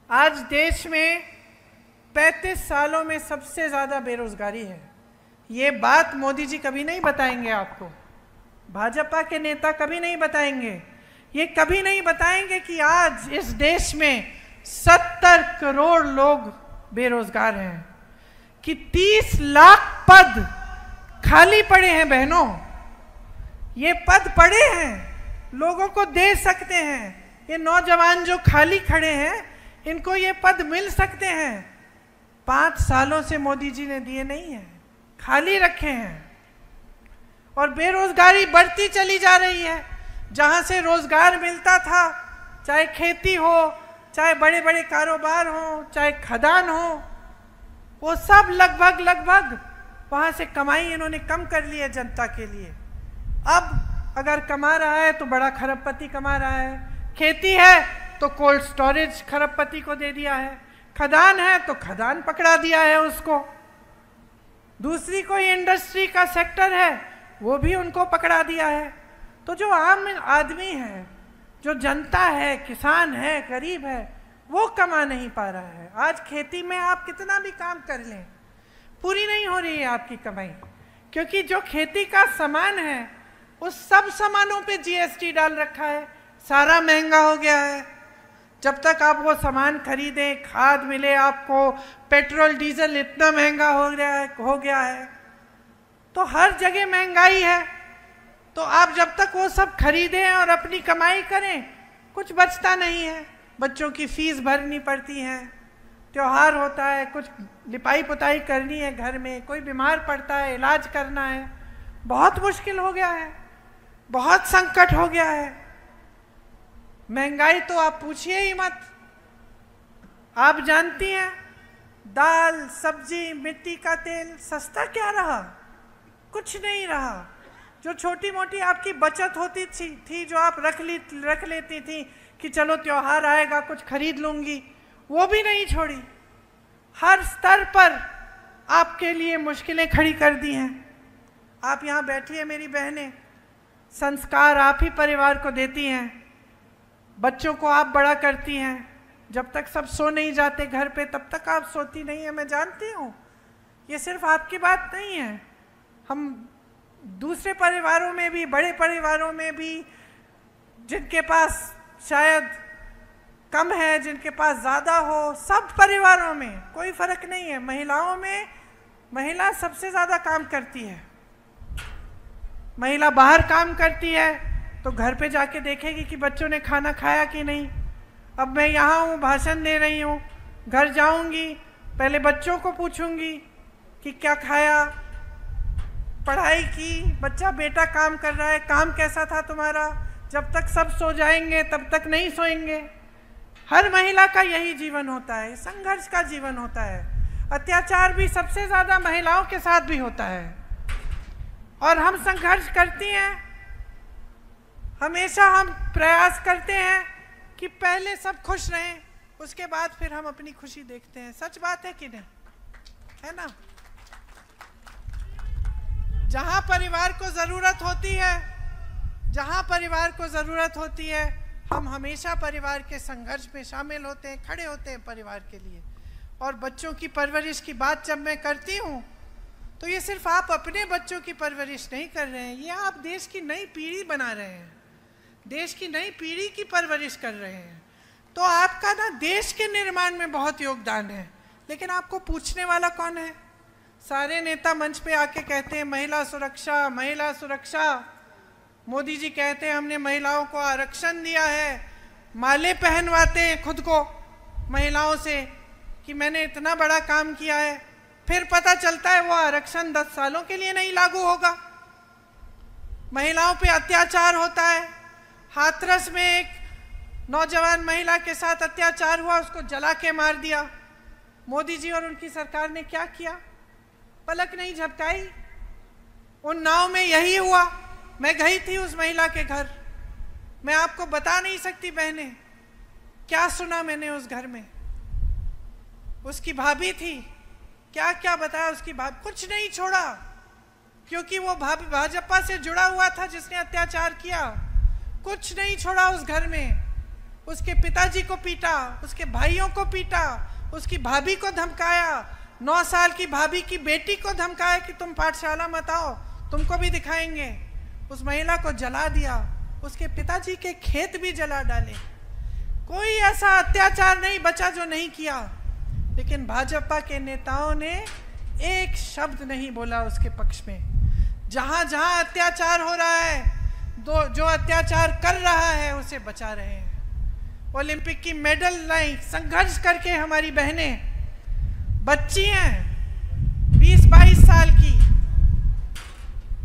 S1: आज देश में 35 सालों में सबसे ज़्यादा बेरोजगारी है। ये बात मोदी जी कभी नहीं बताएंगे आपको, भाजपा के नेता कभी नहीं बताएंगे। ये कभी नहीं बताएंगे कि आज इस देश में 70 करोड़ लोग बेरोजगार हैं, कि 30 लाख पद खाली पड़े हैं। बहनों, ये पद पड़े हैं, लोगों को दे सकते हैं। ये नौजवान जो खाली खड़े हैं, इनको ये पद मिल सकते हैं। 5 सालों से मोदी जी ने दिए नहीं हैं, खाली रखे हैं। और बेरोजगारी बढ़ती चली जा रही है। जहाँ से रोजगार मिलता था, चाहे खेती हो, चाहे बड़े बड़े कारोबार हो, चाहे खदान हो, वो सब लगभग वहाँ से कमाई इन्होंने कम कर ली है जनता के लिए। अब अगर कमा रहा है तो बड़ा खरबपति कमा रहा है, खेती है तो कोल्ड स्टोरेज खरबपति को दे दिया है, खदान है तो खदान पकड़ा दिया है उसको, दूसरी कोई इंडस्ट्री का सेक्टर है वो भी उनको पकड़ा दिया है। तो जो आम आदमी है, जो जनता है, किसान है, गरीब है, वो कमा नहीं पा रहा है। आज खेती में आप कितना भी काम कर लें, पूरी नहीं हो रही है आपकी कमाई, क्योंकि जो खेती का सामान है उस सब सामानों पे GST डाल रखा है, सारा महंगा हो गया है। जब तक आप वो सामान खरीदें, खाद मिले आपको, पेट्रोल डीजल इतना महंगा हो गया है, तो हर जगह महंगाई है। तो आप जब तक वो सब खरीदें और अपनी कमाई करें, कुछ बचता नहीं है। बच्चों की फीस भरनी पड़ती है, त्योहार होता है, कुछ लिपाई पुताई करनी है घर में, कोई बीमार पड़ता है, इलाज करना है, बहुत मुश्किल हो गया है, बहुत संकट हो गया है। महंगाई तो आप पूछिए ही मत। आप जानती हैं, दाल, सब्जी, मिट्टी का तेल सस्ता क्या रहा? कुछ नहीं रहा। जो छोटी मोटी आपकी बचत होती थी जो आप रख लेती थी कि चलो त्योहार आएगा कुछ खरीद लूँगी, वो भी नहीं छोड़ी। हर स्तर पर आपके लिए मुश्किलें खड़ी कर दी हैं। आप यहाँ बैठी है मेरी बहनें, संस्कार आप ही परिवार को देती हैं, बच्चों को आप बड़ा करती हैं। जब तक सब सो नहीं जाते घर पे, तब तक आप सोती नहीं है, मैं जानती हूँ। ये सिर्फ आपकी बात नहीं है, हम दूसरे परिवारों में भी, बड़े परिवारों में भी, जिनके पास शायद कम है, जिनके पास ज़्यादा हो, सब परिवारों में कोई फ़र्क नहीं है। महिलाओं में महिला सबसे ज़्यादा काम करती है। महिला बाहर काम करती है तो घर पे जाके देखेगी कि बच्चों ने खाना खाया कि नहीं। अब मैं यहाँ हूँ, भाषण दे रही हूँ, घर जाऊंगी, पहले बच्चों को पूछूंगी कि क्या खाया, पढ़ाई की, बच्चा बेटा काम कर रहा है, काम कैसा था तुम्हारा। जब तक सब सो जाएंगे तब तक नहीं सोएंगे। हर महिला का यही जीवन होता है, संघर्ष का जीवन होता है। अत्याचार भी सबसे ज़्यादा महिलाओं के साथ भी होता है और हम संघर्ष करती हैं। हमेशा हम प्रयास करते हैं कि पहले सब खुश रहें, उसके बाद फिर हम अपनी खुशी देखते हैं। सच बात है कि नहीं, है ना? जहाँ परिवार को ज़रूरत होती है, जहाँ परिवार को ज़रूरत होती है, हम हमेशा परिवार के संघर्ष में शामिल होते हैं, खड़े होते हैं परिवार के लिए। और बच्चों की परवरिश की बात जब मैं करती हूँ तो ये सिर्फ आप अपने बच्चों की परवरिश नहीं कर रहे हैं, ये आप देश की नई पीढ़ी बना रहे हैं, देश की नई पीढ़ी की परवरिश कर रहे हैं। तो आपका ना देश के निर्माण में बहुत योगदान है। लेकिन आपको पूछने वाला कौन है? सारे नेता मंच पे आके कहते हैं महिला सुरक्षा, महिला सुरक्षा। मोदी जी कहते हैं हमने महिलाओं को आरक्षण दिया है, माले पहनवाते हैं खुद को महिलाओं से कि मैंने इतना बड़ा काम किया है। फिर पता चलता है वो आरक्षण 10 सालों के लिए नहीं लागू होगा। महिलाओं पे अत्याचार होता है। हाथरस में एक नौजवान महिला के साथ अत्याचार हुआ, उसको जला के मार दिया। मोदी जी और उनकी सरकार ने क्या किया? पलक नहीं झपकाई। उन्नाव में यही हुआ। मैं गई थी उस महिला के घर, मैं आपको बता नहीं सकती बहने क्या सुना मैंने उस घर में। उसकी भाभी थी, क्या क्या बताया उसकी भाभी, कुछ नहीं छोड़ा, क्योंकि वो भाभी भाजपा से जुड़ा हुआ था जिसने अत्याचार किया। कुछ नहीं छोड़ा उस घर में। उसके पिताजी को पीटा, उसके भाइयों को पीटा, उसकी भाभी को धमकाया, 9 साल की भाभी की बेटी को धमकाया कि तुम पाठशाला मत आओ, तुमको भी दिखाएंगे। उस महिला को जला दिया, उसके पिताजी के खेत भी जला डाले। कोई ऐसा अत्याचार नहीं बचा जो नहीं किया। लेकिन भाजपा के नेताओं ने एक शब्द नहीं बोला उसके पक्ष में। जहां जहां अत्याचार हो रहा है, जो अत्याचार कर रहा है उसे बचा रहे हैं। ओलंपिक की मेडल लाई, संघर्ष करके हमारी बहनें, बच्ची हैं 20-22 साल की,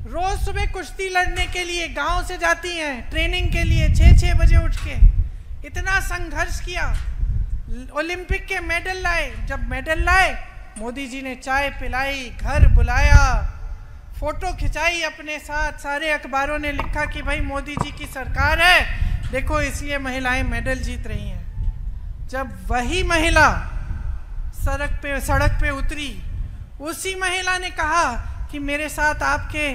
S1: रोज सुबह कुश्ती लड़ने के लिए गांव से जाती हैं ट्रेनिंग के लिए, 6-6 बजे उठ के इतना संघर्ष किया, ओलंपिक के मेडल लाए। जब मेडल लाए, मोदी जी ने चाय पिलाई, घर बुलाया, फोटो खिंचाई अपने साथ। सारे अखबारों ने लिखा कि भाई मोदी जी की सरकार है, देखो इसलिए महिलाएं मेडल जीत रही हैं। जब वही महिला सड़क पे उतरी, उसी महिला ने कहा कि मेरे साथ आपके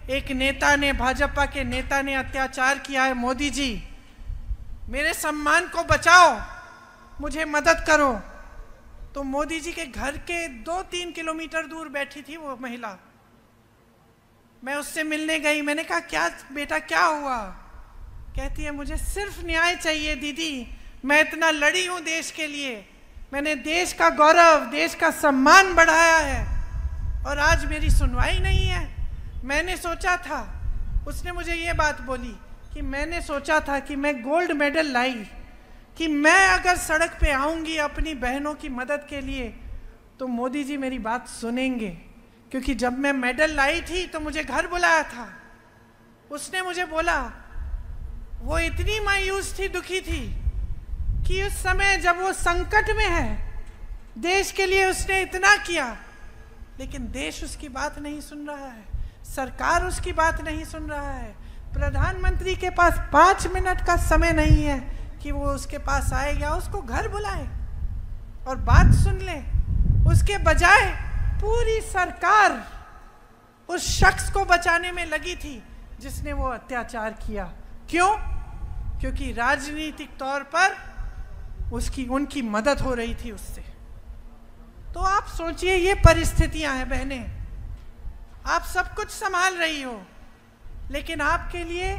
S1: एक नेता ने, भाजपा के नेता ने अत्याचार किया है, मोदी जी मेरे सम्मान को बचाओ, मुझे मदद करो। तो मोदी जी के घर के 2-3 किलोमीटर दूर बैठी थी वो महिला। मैं उससे मिलने गई, मैंने कहा क्या बेटा क्या हुआ? कहती है मुझे सिर्फ न्याय चाहिए दीदी, मैं इतना लड़ी हूँ देश के लिए, मैंने देश का गौरव, देश का सम्मान बढ़ाया है और आज मेरी सुनवाई नहीं है। मैंने सोचा था, उसने मुझे ये बात बोली कि मैंने सोचा था कि मैं गोल्ड मेडल लाई, कि मैं अगर सड़क पे आऊँगी अपनी बहनों की मदद के लिए तो मोदी जी मेरी बात सुनेंगे, क्योंकि जब मैं मेडल लाई थी तो मुझे घर बुलाया था। उसने मुझे बोला, वो इतनी मायूस थी, दुखी थी कि उस समय जब वो संकट में है, देश के लिए उसने इतना किया, लेकिन देश उसकी बात नहीं सुन रहा है, सरकार उसकी बात नहीं सुन रहा है। प्रधानमंत्री के पास 5 मिनट का समय नहीं है कि वो उसके पास आए या उसको घर बुलाए और बात सुन ले। उसके बजाय पूरी सरकार उस शख्स को बचाने में लगी थी जिसने वो अत्याचार किया। क्यों? क्योंकि राजनीतिक तौर पर उनकी मदद हो रही थी उससे। तो आप सोचिए, ये परिस्थितियां हैं बहनें, आप सब कुछ संभाल रही हो, लेकिन आपके लिए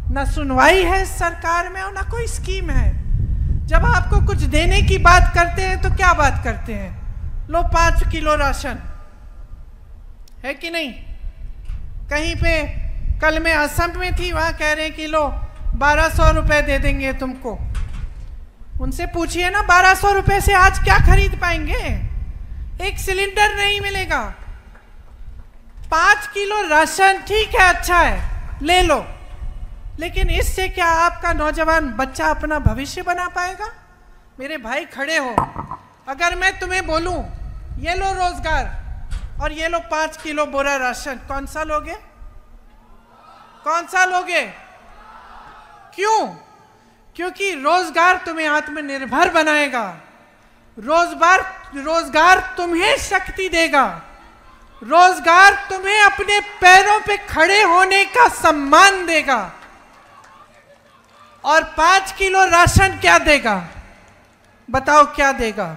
S1: न सुनवाई है सरकार में और न कोई स्कीम है। जब आपको कुछ देने की बात करते हैं तो क्या बात करते हैं? लो 5 किलो राशन, है कि नहीं? कहीं पे कल मैं असम में थी, वहां कह रहे हैं कि लो 1200 रुपए दे देंगे तुमको। उनसे पूछिए ना, 1200 रुपए से आज क्या खरीद पाएंगे? एक सिलेंडर नहीं मिलेगा। 5 किलो राशन ठीक है, अच्छा है, ले लो, लेकिन इससे क्या आपका नौजवान बच्चा अपना भविष्य बना पाएगा? मेरे भाई खड़े हो, अगर मैं तुम्हें बोलूं ये लो रोजगार और ये लो 5 किलो बोरा राशन, कौन सा लोगे? कौन सा लोगे? क्यों? क्योंकि रोजगार तुम्हें आत्मनिर्भर बनाएगा, रोजगार तुम्हें शक्ति देगा, रोजगार तुम्हें अपने पैरों पे खड़े होने का सम्मान देगा। और 5 किलो राशन क्या देगा? बताओ क्या देगा?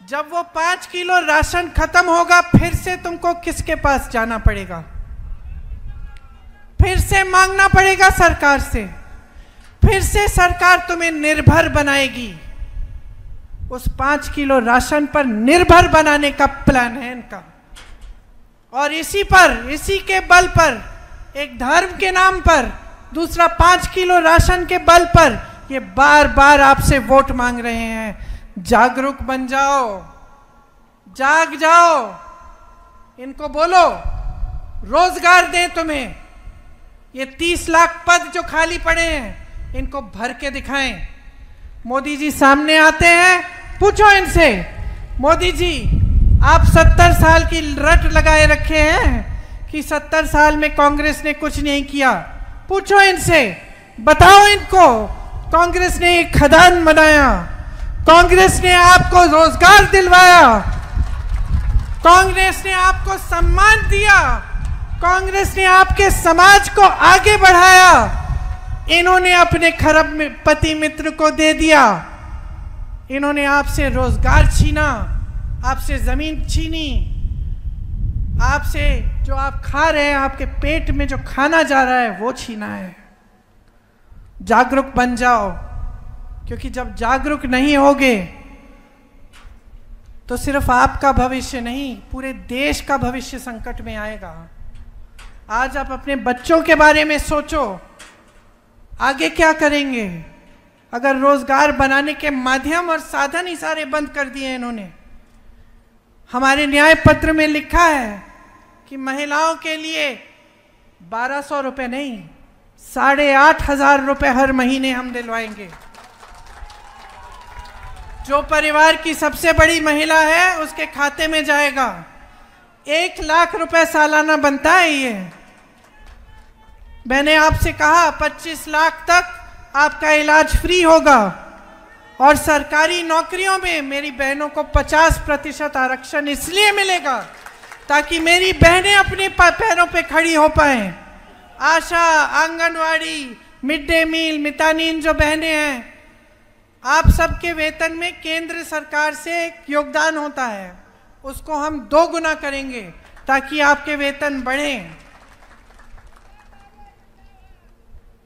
S1: जब वो 5 किलो राशन खत्म होगा, फिर से तुमको किसके पास जाना पड़ेगा? फिर से मांगना पड़ेगा सरकार से, फिर से सरकार तुम्हें निर्भर बनाएगी। उस 5 किलो राशन पर निर्भर बनाने का प्लान है इनका। और इसी के बल पर, एक धर्म के नाम पर, दूसरा 5 किलो राशन के बल पर ये बार बार आपसे वोट मांग रहे हैं। जागरूक बन जाओ, जाग जाओ, इनको बोलो रोजगार दें तुम्हें। ये 30 लाख पद जो खाली पड़े हैं, इनको भर के दिखाएं। मोदी जी सामने आते हैं, पूछो इनसे, मोदी जी आप 70 साल की रट लगाए रखे हैं कि 70 साल में कांग्रेस ने कुछ नहीं किया। पूछो इनसे, बताओ इनको, कांग्रेस ने एक खदान बनाया, कांग्रेस ने आपको रोजगार दिलवाया, कांग्रेस ने आपको सम्मान दिया, कांग्रेस ने आपके समाज को आगे बढ़ाया। इन्होंने अपने खरबपति मित्र को दे दिया, इन्होंने आपसे रोजगार छीना, आपसे जमीन छीनी, आपसे जो आप खा रहे हैं, आपके पेट में जो खाना जा रहा है वो छीना है। जागरूक बन जाओ, क्योंकि जब जागरूक नहीं होगे तो सिर्फ आपका भविष्य नहीं, पूरे देश का भविष्य संकट में आएगा। आज आप अपने बच्चों के बारे में सोचो, आगे क्या करेंगे? अगर रोजगार बनाने के माध्यम और साधन ही सारे बंद कर दिए इन्होंने। हमारे न्याय पत्र में लिखा है कि महिलाओं के लिए 1200 रुपए नहीं, 8,500 रुपए हर महीने हम दिलवाएंगे। जो परिवार की सबसे बड़ी महिला है उसके खाते में जाएगा। 1 लाख रुपए सालाना बनता है ये। मैंने आपसे कहा 25 लाख तक आपका इलाज फ्री होगा, और सरकारी नौकरियों में मेरी बहनों को 50% आरक्षण इसलिए मिलेगा ताकि मेरी बहनें अपने पैरों पे खड़ी हो पाएं। आशा, आंगनवाड़ी, मिड डे मील, मितानीन जो बहनें हैं, आप सबके वेतन में केंद्र सरकार से एक योगदान होता है, उसको हम 2 गुना करेंगे ताकि आपके वेतन बढ़े।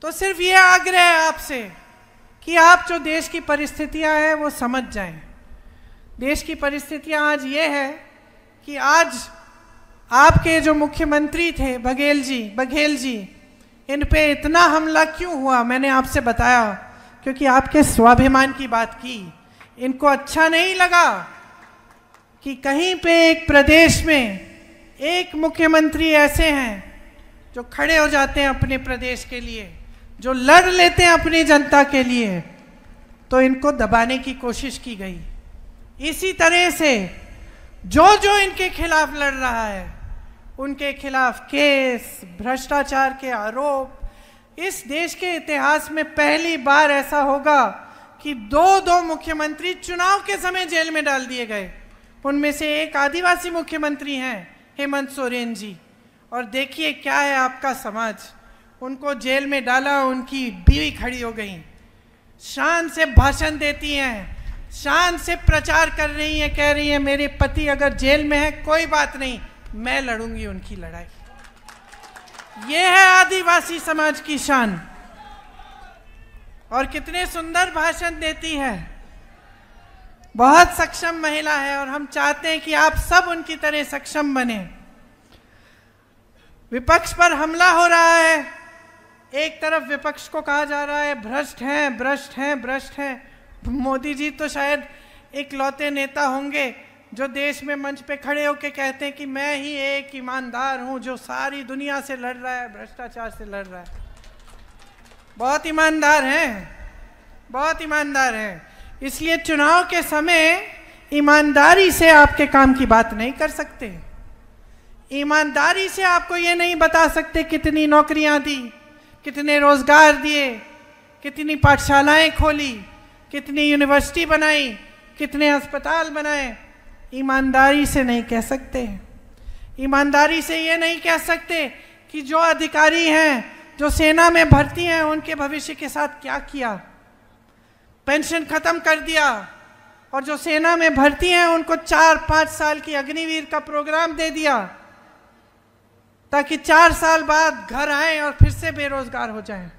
S1: तो सिर्फ ये आग्रह है आपसे कि आप जो देश की परिस्थितियां हैं वो समझ जाएं। देश की परिस्थितियां आज ये है कि आज आपके जो मुख्यमंत्री थे बघेल जी, इन पे इतना हमला क्यों हुआ? मैंने आपसे बताया, क्योंकि आपके स्वाभिमान की बात की। इनको अच्छा नहीं लगा कि कहीं पे एक प्रदेश में एक मुख्यमंत्री ऐसे हैं जो खड़े हो जाते हैं अपने प्रदेश के लिए, जो लड़ लेते हैं अपनी जनता के लिए, तो इनको दबाने की कोशिश की गई। इसी तरह से जो इनके खिलाफ लड़ रहा है, उनके खिलाफ केस, भ्रष्टाचार के आरोप, इस देश के इतिहास में पहली बार ऐसा होगा कि 2 मुख्यमंत्री चुनाव के समय जेल में डाल दिए गए। उनमें से एक आदिवासी मुख्यमंत्री हैं हेमंत सोरेन जी, और देखिए क्या है आपका समाज, उनको जेल में डाला, उनकी बीवी खड़ी हो गई, शान से भाषण देती हैं, शान से प्रचार कर रही हैं, कह रही हैं मेरे पति अगर जेल में है कोई बात नहीं, मैं लड़ूंगी उनकी लड़ाई। ये है आदिवासी समाज की शान। और कितने सुंदर भाषण देती है, बहुत सक्षम महिला है, और हम चाहते हैं कि आप सब उनकी तरह सक्षम बने। विपक्ष पर हमला हो रहा है, एक तरफ विपक्ष को कहा जा रहा है भ्रष्ट हैं, भ्रष्ट हैं, भ्रष्ट हैं। मोदी जी तो शायद इकलौते नेता होंगे जो देश में मंच पे खड़े होकर कहते हैं कि मैं ही एक ईमानदार हूं जो सारी दुनिया से लड़ रहा है, भ्रष्टाचार से लड़ रहा है। बहुत ईमानदार हैं, बहुत ईमानदार हैं। इसलिए चुनाव के समय ईमानदारी से आपके काम की बात नहीं कर सकते। ईमानदारी से आपको ये नहीं बता सकते कितनी नौकरियां दी, कितने रोजगार दिए, कितनी पाठशालाएं खोली, कितनी यूनिवर्सिटी बनाई, कितने अस्पताल बनाए। ईमानदारी से नहीं कह सकते। ईमानदारी से ये नहीं कह सकते कि जो अधिकारी हैं, जो सेना में भर्ती हैं, उनके भविष्य के साथ क्या किया, पेंशन खत्म कर दिया, और जो सेना में भर्ती हैं उनको 4-5 साल की अग्निवीर का प्रोग्राम दे दिया ताकि 4 साल बाद घर आए और फिर से बेरोजगार हो जाएं।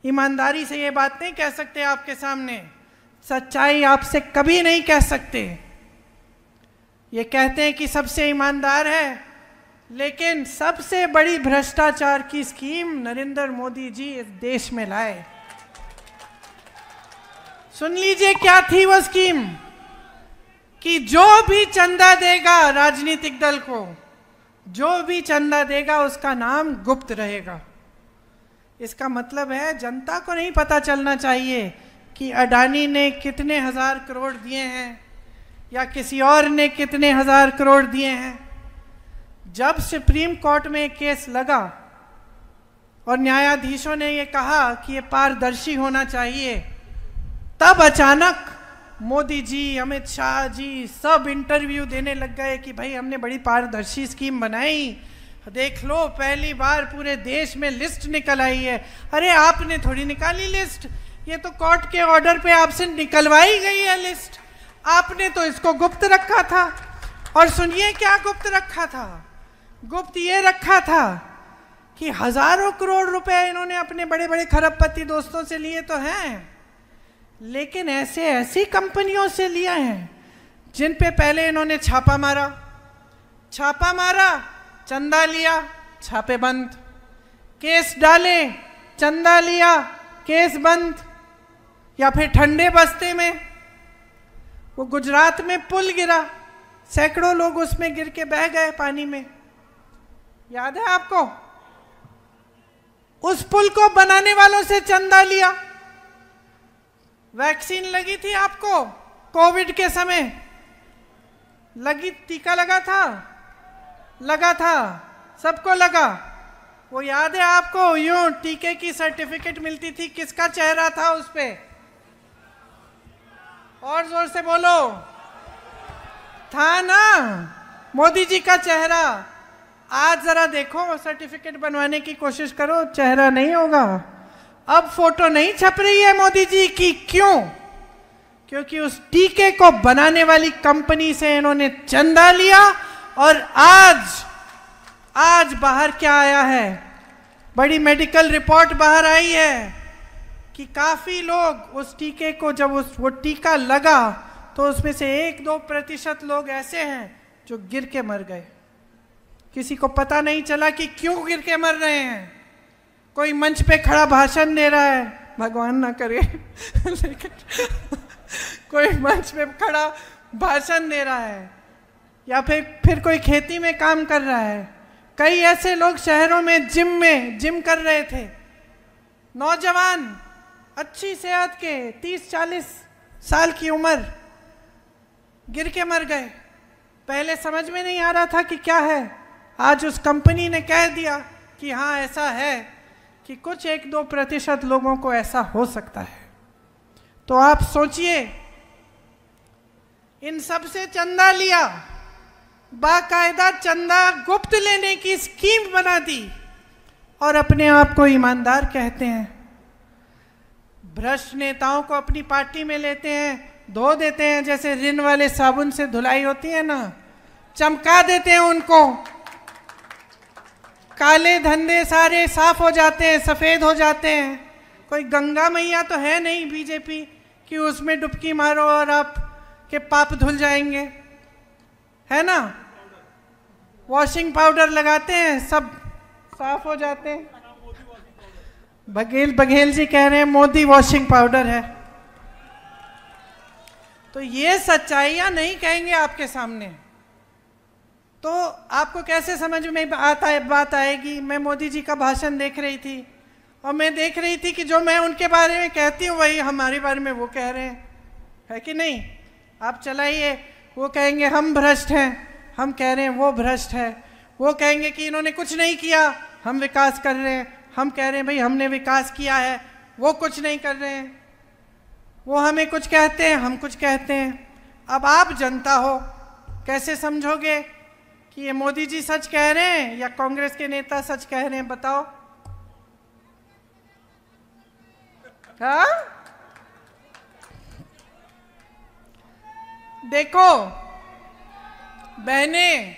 S1: ईमानदारी से ये बात नहीं कह सकते आपके सामने। सच्चाई आपसे कभी नहीं कह सकते। ये कहते हैं कि सबसे ईमानदार है, लेकिन सबसे बड़ी भ्रष्टाचार की स्कीम नरेंद्र मोदी जी इस देश में लाए। सुन लीजिए क्या थी वो स्कीम, कि जो भी चंदा देगा राजनीतिक दल को, जो भी चंदा देगा उसका नाम गुप्त रहेगा। इसका मतलब है जनता को नहीं पता चलना चाहिए कि अडानी ने कितने हजार करोड़ दिए हैं या किसी और ने कितने हजार करोड़ दिए हैं। जब सुप्रीम कोर्ट में केस लगा और न्यायाधीशों ने ये कहा कि ये पारदर्शी होना चाहिए, तब अचानक मोदी जी, अमित शाह जी सब इंटरव्यू देने लग गए कि भाई हमने बड़ी पारदर्शी स्कीम बनाई, देख लो पहली बार पूरे देश में लिस्ट निकल आई है। अरे आपने थोड़ी निकाली लिस्ट, ये तो कोर्ट के ऑर्डर पे आपसे निकलवाई गई है लिस्ट। आपने तो इसको गुप्त रखा था। और सुनिए क्या गुप्त रखा था। गुप्त ये रखा था कि हजारों करोड़ रुपए इन्होंने अपने बड़े बड़े खरबपति दोस्तों से लिए तो हैं, लेकिन ऐसे ऐसी कंपनियों से लिया है जिन पे पहले इन्होंने छापा मारा, चंदा लिया, छापे बंद, केस डाले, चंदा लिया, केस बंद। या फिर ठंडे बस्ते में वो गुजरात में पुल गिरा, सैकड़ों लोग उसमें गिर के बह गए पानी में, याद है आपको? उस पुल को बनाने वालों से चंदा लिया। वैक्सीन लगी थी आपको कोविड के समय, लगी, टीका लगा था, सबको लगा। वो याद है आपको? यूं टीके की सर्टिफिकेट मिलती थी, किसका चेहरा था उस पे? और जोर से बोलो, था ना, मोदी जी का चेहरा। आज जरा देखो, सर्टिफिकेट बनवाने की कोशिश करो, चेहरा नहीं होगा। अब फोटो नहीं छप रही है मोदी जी की। क्यों? क्योंकि उस टीके को बनाने वाली कंपनी से इन्होंने चंदा लिया। और आज बाहर क्या आया है? बड़ी मेडिकल रिपोर्ट बाहर आई है कि काफी लोग उस टीके को, जब वो टीका लगा तो उसमें से 1-2% लोग ऐसे हैं जो गिर के मर गए। किसी को पता नहीं चला कि क्यों गिर के मर रहे हैं। कोई मंच पे खड़ा भाषण दे रहा है, भगवान ना करे लेकिन कोई मंच पे खड़ा भाषण दे रहा है, या फिर कोई खेती में काम कर रहा है। कई ऐसे लोग शहरों में जिम कर रहे थे, नौजवान, अच्छी सेहत के, 30-40 साल की उम्र, गिर के मर गए। पहले समझ में नहीं आ रहा था कि क्या है। आज उस कंपनी ने कह दिया कि हाँ ऐसा है कि कुछ 1-2% लोगों को ऐसा हो सकता है। तो आप सोचिए, इन सब से चंदा लिया, बाकायदा चंदा गुप्त लेने की स्कीम बना दी, और अपने आप को ईमानदार कहते हैं। भ्रष्ट नेताओं को अपनी पार्टी में लेते हैं, धो देते हैं, जैसे रिन वाले साबुन से धुलाई होती है ना, चमका देते हैं उनको। काले धंधे सारे साफ हो जाते हैं, सफेद हो जाते हैं। कोई गंगा मैया तो है नहीं बीजेपी कि उसमें डुबकी मारो और आप के पाप धुल जाएंगे, है ना? वॉशिंग पाउडर लगाते हैं, सब साफ हो जाते हैं। बघेल जी कह रहे हैं मोदी वॉशिंग पाउडर है। तो ये सच्चाइयां नहीं कहेंगे आपके सामने तो आपको कैसे समझ में बात आएगी। मैं मोदी जी का भाषण देख रही थी और मैं देख रही थी कि जो मैं उनके बारे में कहती हूँ वही हमारे बारे में वो कह रहे हैं, है कि नहीं। आप चलाइए, वो कहेंगे हम भ्रष्ट हैं, हम कह रहे हैं वो भ्रष्ट है। वो कहेंगे कि इन्होंने कुछ नहीं किया, हम विकास कर रहे हैं, हम कह रहे हैं भाई हमने विकास किया है, वो कुछ नहीं कर रहे हैं। वो हमें कुछ कहते हैं, हम कुछ कहते हैं। अब आप जनता हो, कैसे समझोगे कि ये मोदी जी सच कह रहे हैं या कांग्रेस के नेता सच कह रहे हैं, बताओ। हाँ, देखो बहनें,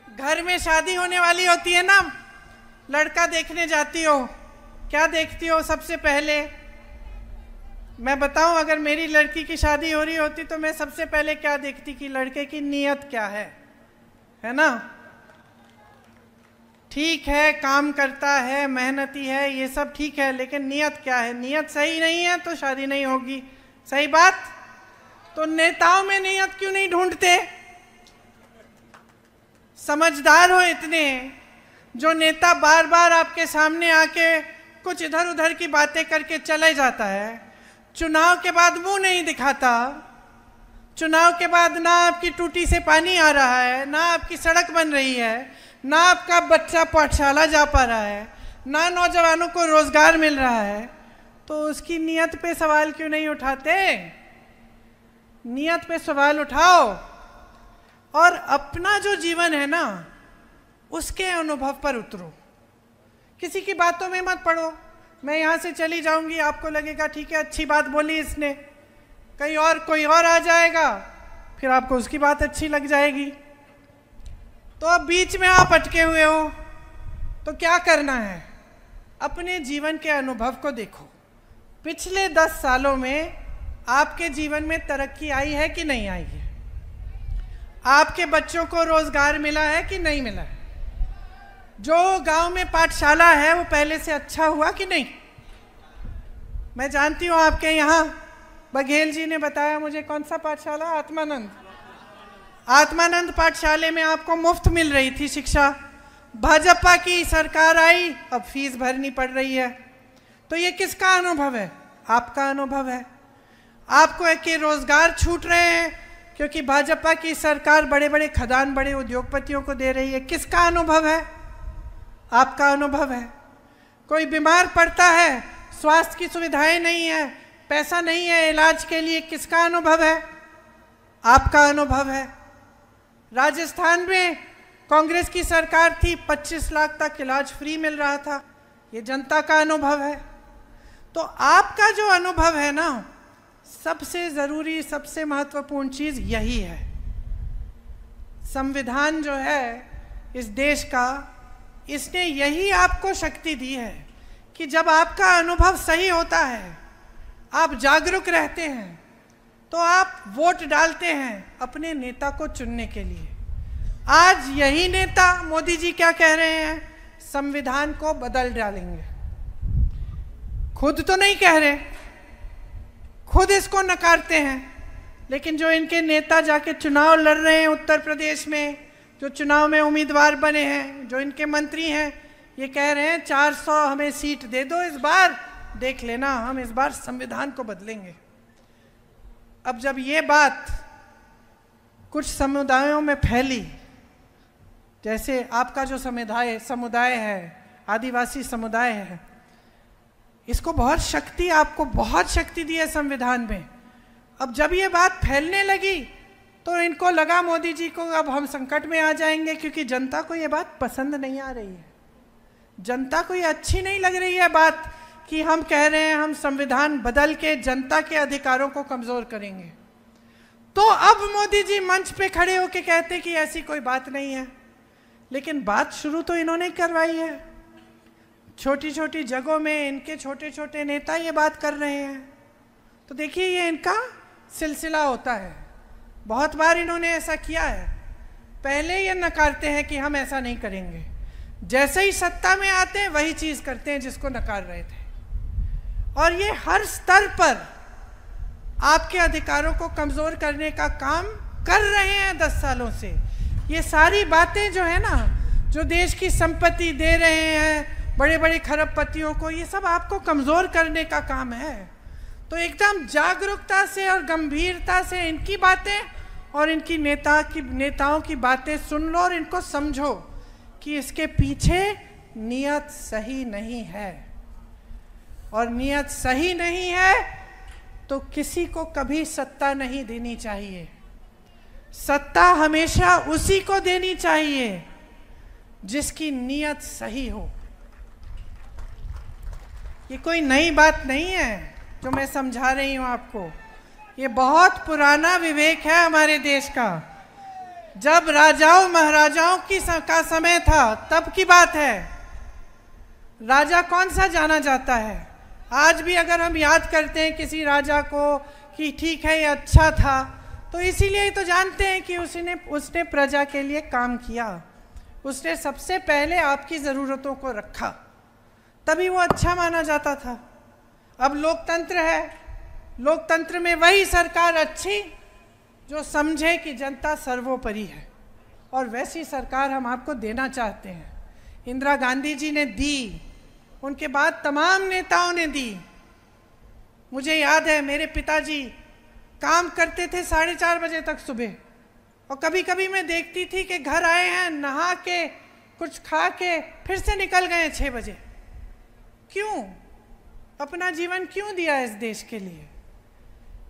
S1: घर में शादी होने वाली होती है ना, लड़का देखने जाती हो, क्या देखती हो सबसे पहले। मैं बताऊं, अगर मेरी लड़की की शादी हो रही होती तो मैं सबसे पहले क्या देखती कि लड़के की नीयत क्या है ना। ठीक है, काम करता है, मेहनती है, ये सब ठीक है, लेकिन नीयत क्या है। नीयत सही नहीं है तो शादी नहीं होगी, सही बात। तो नेताओं में नीयत क्यों नहीं ढूंढते। समझदार हो इतने, जो नेता बार बार आपके सामने आके कुछ इधर उधर की बातें करके चले जाता है, चुनाव के बाद मुंह नहीं दिखाता, चुनाव के बाद ना आपकी टूटी से पानी आ रहा है, ना आपकी सड़क बन रही है, ना आपका बच्चा पाठशाला जा पा रहा है, ना नौजवानों को रोजगार मिल रहा है, तो उसकी नीयत पे सवाल क्यों नहीं उठाते। नीयत पे सवाल उठाओ और अपना जो जीवन है ना उसके अनुभव पर उतरो। किसी की बातों में मत पड़ो। मैं यहाँ से चली जाऊंगी, आपको लगेगा ठीक है अच्छी बात बोली इसने, कहीं और कोई और आ जाएगा, फिर आपको उसकी बात अच्छी लग जाएगी। तो अब बीच में आप अटके हुए हो, तो क्या करना है, अपने जीवन के अनुभव को देखो। पिछले 10 सालों में आपके जीवन में तरक्की आई है कि नहीं आई है। आपके बच्चों को रोजगार मिला है कि नहीं मिला है। जो गांव में पाठशाला है वो पहले से अच्छा हुआ कि नहीं। मैं जानती हूँ आपके यहाँ बघेल जी ने बताया मुझे, कौन सा पाठशाला, आत्मानंद पाठशाले में आपको मुफ्त मिल रही थी शिक्षा। भाजपा की सरकार आई, अब फीस भरनी पड़ रही है। तो ये किसका अनुभव है, आपका अनुभव है। आपको के रोजगार छूट रहे हैं क्योंकि भाजपा की सरकार बड़े बड़े खदान, बड़े उद्योगपतियों को दे रही है, किसका अनुभव है, आपका अनुभव है। कोई बीमार पड़ता है, स्वास्थ्य की सुविधाएं नहीं है, पैसा नहीं है इलाज के लिए, किसका अनुभव है, आपका अनुभव है। राजस्थान में कांग्रेस की सरकार थी, 25 लाख तक इलाज फ्री मिल रहा था, ये जनता का अनुभव है। तो आपका जो अनुभव है ना, सबसे जरूरी, सबसे महत्वपूर्ण चीज यही है। संविधान जो है इस देश का, इसने यही आपको शक्ति दी है कि जब आपका अनुभव सही होता है, आप जागरूक रहते हैं, तो आप वोट डालते हैं अपने नेता को चुनने के लिए। आज यही नेता मोदी जी क्या कह रहे हैं, संविधान को बदल डालेंगे। खुद तो नहीं कह रहे, खुद इसको नकारते हैं, लेकिन जो इनके नेता जाके चुनाव लड़ रहे हैं उत्तर प्रदेश में, जो चुनाव में उम्मीदवार बने हैं, जो इनके मंत्री हैं, ये कह रहे हैं 400 हमें सीट दे दो इस बार, देख लेना हम इस बार संविधान को बदलेंगे। अब जब ये बात कुछ समुदायों में फैली, जैसे आपका जो समुदाय है, आदिवासी समुदाय है, इसको बहुत शक्ति, आपको बहुत शक्ति दी है संविधान में। अब जब ये बात फैलने लगी तो इनको लगा मोदी जी को अब हम संकट में आ जाएंगे, क्योंकि जनता को ये बात पसंद नहीं आ रही है। जनता को ये अच्छी नहीं लग रही है बात कि हम कह रहे हैं हम संविधान बदल के जनता के अधिकारों को कमजोर करेंगे। तो अब मोदी जी मंच पे खड़े होके कहते कि ऐसी कोई बात नहीं है, लेकिन बात शुरू तो इन्होंने करवाई है। छोटी छोटी जगहों में इनके छोटे छोटे नेता ये बात कर रहे हैं। तो देखिए ये इनका सिलसिला होता है, बहुत बार इन्होंने ऐसा किया है। पहले ये नकारते हैं कि हम ऐसा नहीं करेंगे, जैसे ही सत्ता में आते हैं वही चीज करते हैं जिसको नकार रहे थे। और ये हर स्तर पर आपके अधिकारों को कमजोर करने का काम कर रहे हैं 10 सालों से। ये सारी बातें जो है ना, जो देश की संपत्ति दे रहे हैं बड़े बड़े खरबपतियों को, ये सब आपको कमजोर करने का काम है। तो एकदम जागरूकता से और गंभीरता से इनकी बातें और इनकी नेताओं की बातें सुन लो और इनको समझो कि इसके पीछे नियत सही नहीं है। और नियत सही नहीं है तो किसी को कभी सत्ता नहीं देनी चाहिए। सत्ता हमेशा उसी को देनी चाहिए जिसकी नियत सही हो। ये कोई नई बात नहीं है जो मैं समझा रही हूं आपको। ये बहुत पुराना विवेक है हमारे देश का। जब राजाओं महाराजाओं का समय था तब की बात है। राजा कौन सा जाना जाता है? आज भी अगर हम याद करते हैं किसी राजा को कि ठीक है ये अच्छा था, तो इसीलिए ही तो जानते हैं कि उसने प्रजा के लिए काम किया। उसने सबसे पहले आपकी ज़रूरतों को रखा, तभी वो अच्छा माना जाता था। अब लोकतंत्र है, लोकतंत्र में वही सरकार अच्छी जो समझे कि जनता सर्वोपरि है, और वैसी सरकार हम आपको देना चाहते हैं। इंदिरा गांधी जी ने दी, उनके बाद तमाम नेताओं ने दी। मुझे याद है मेरे पिताजी काम करते थे 4:30 बजे तक सुबह, और कभी कभी मैं देखती थी कि घर आए हैं, नहा के कुछ खा के फिर से निकल गए 6 बजे। क्यों? अपना जीवन क्यों दिया इस देश के लिए?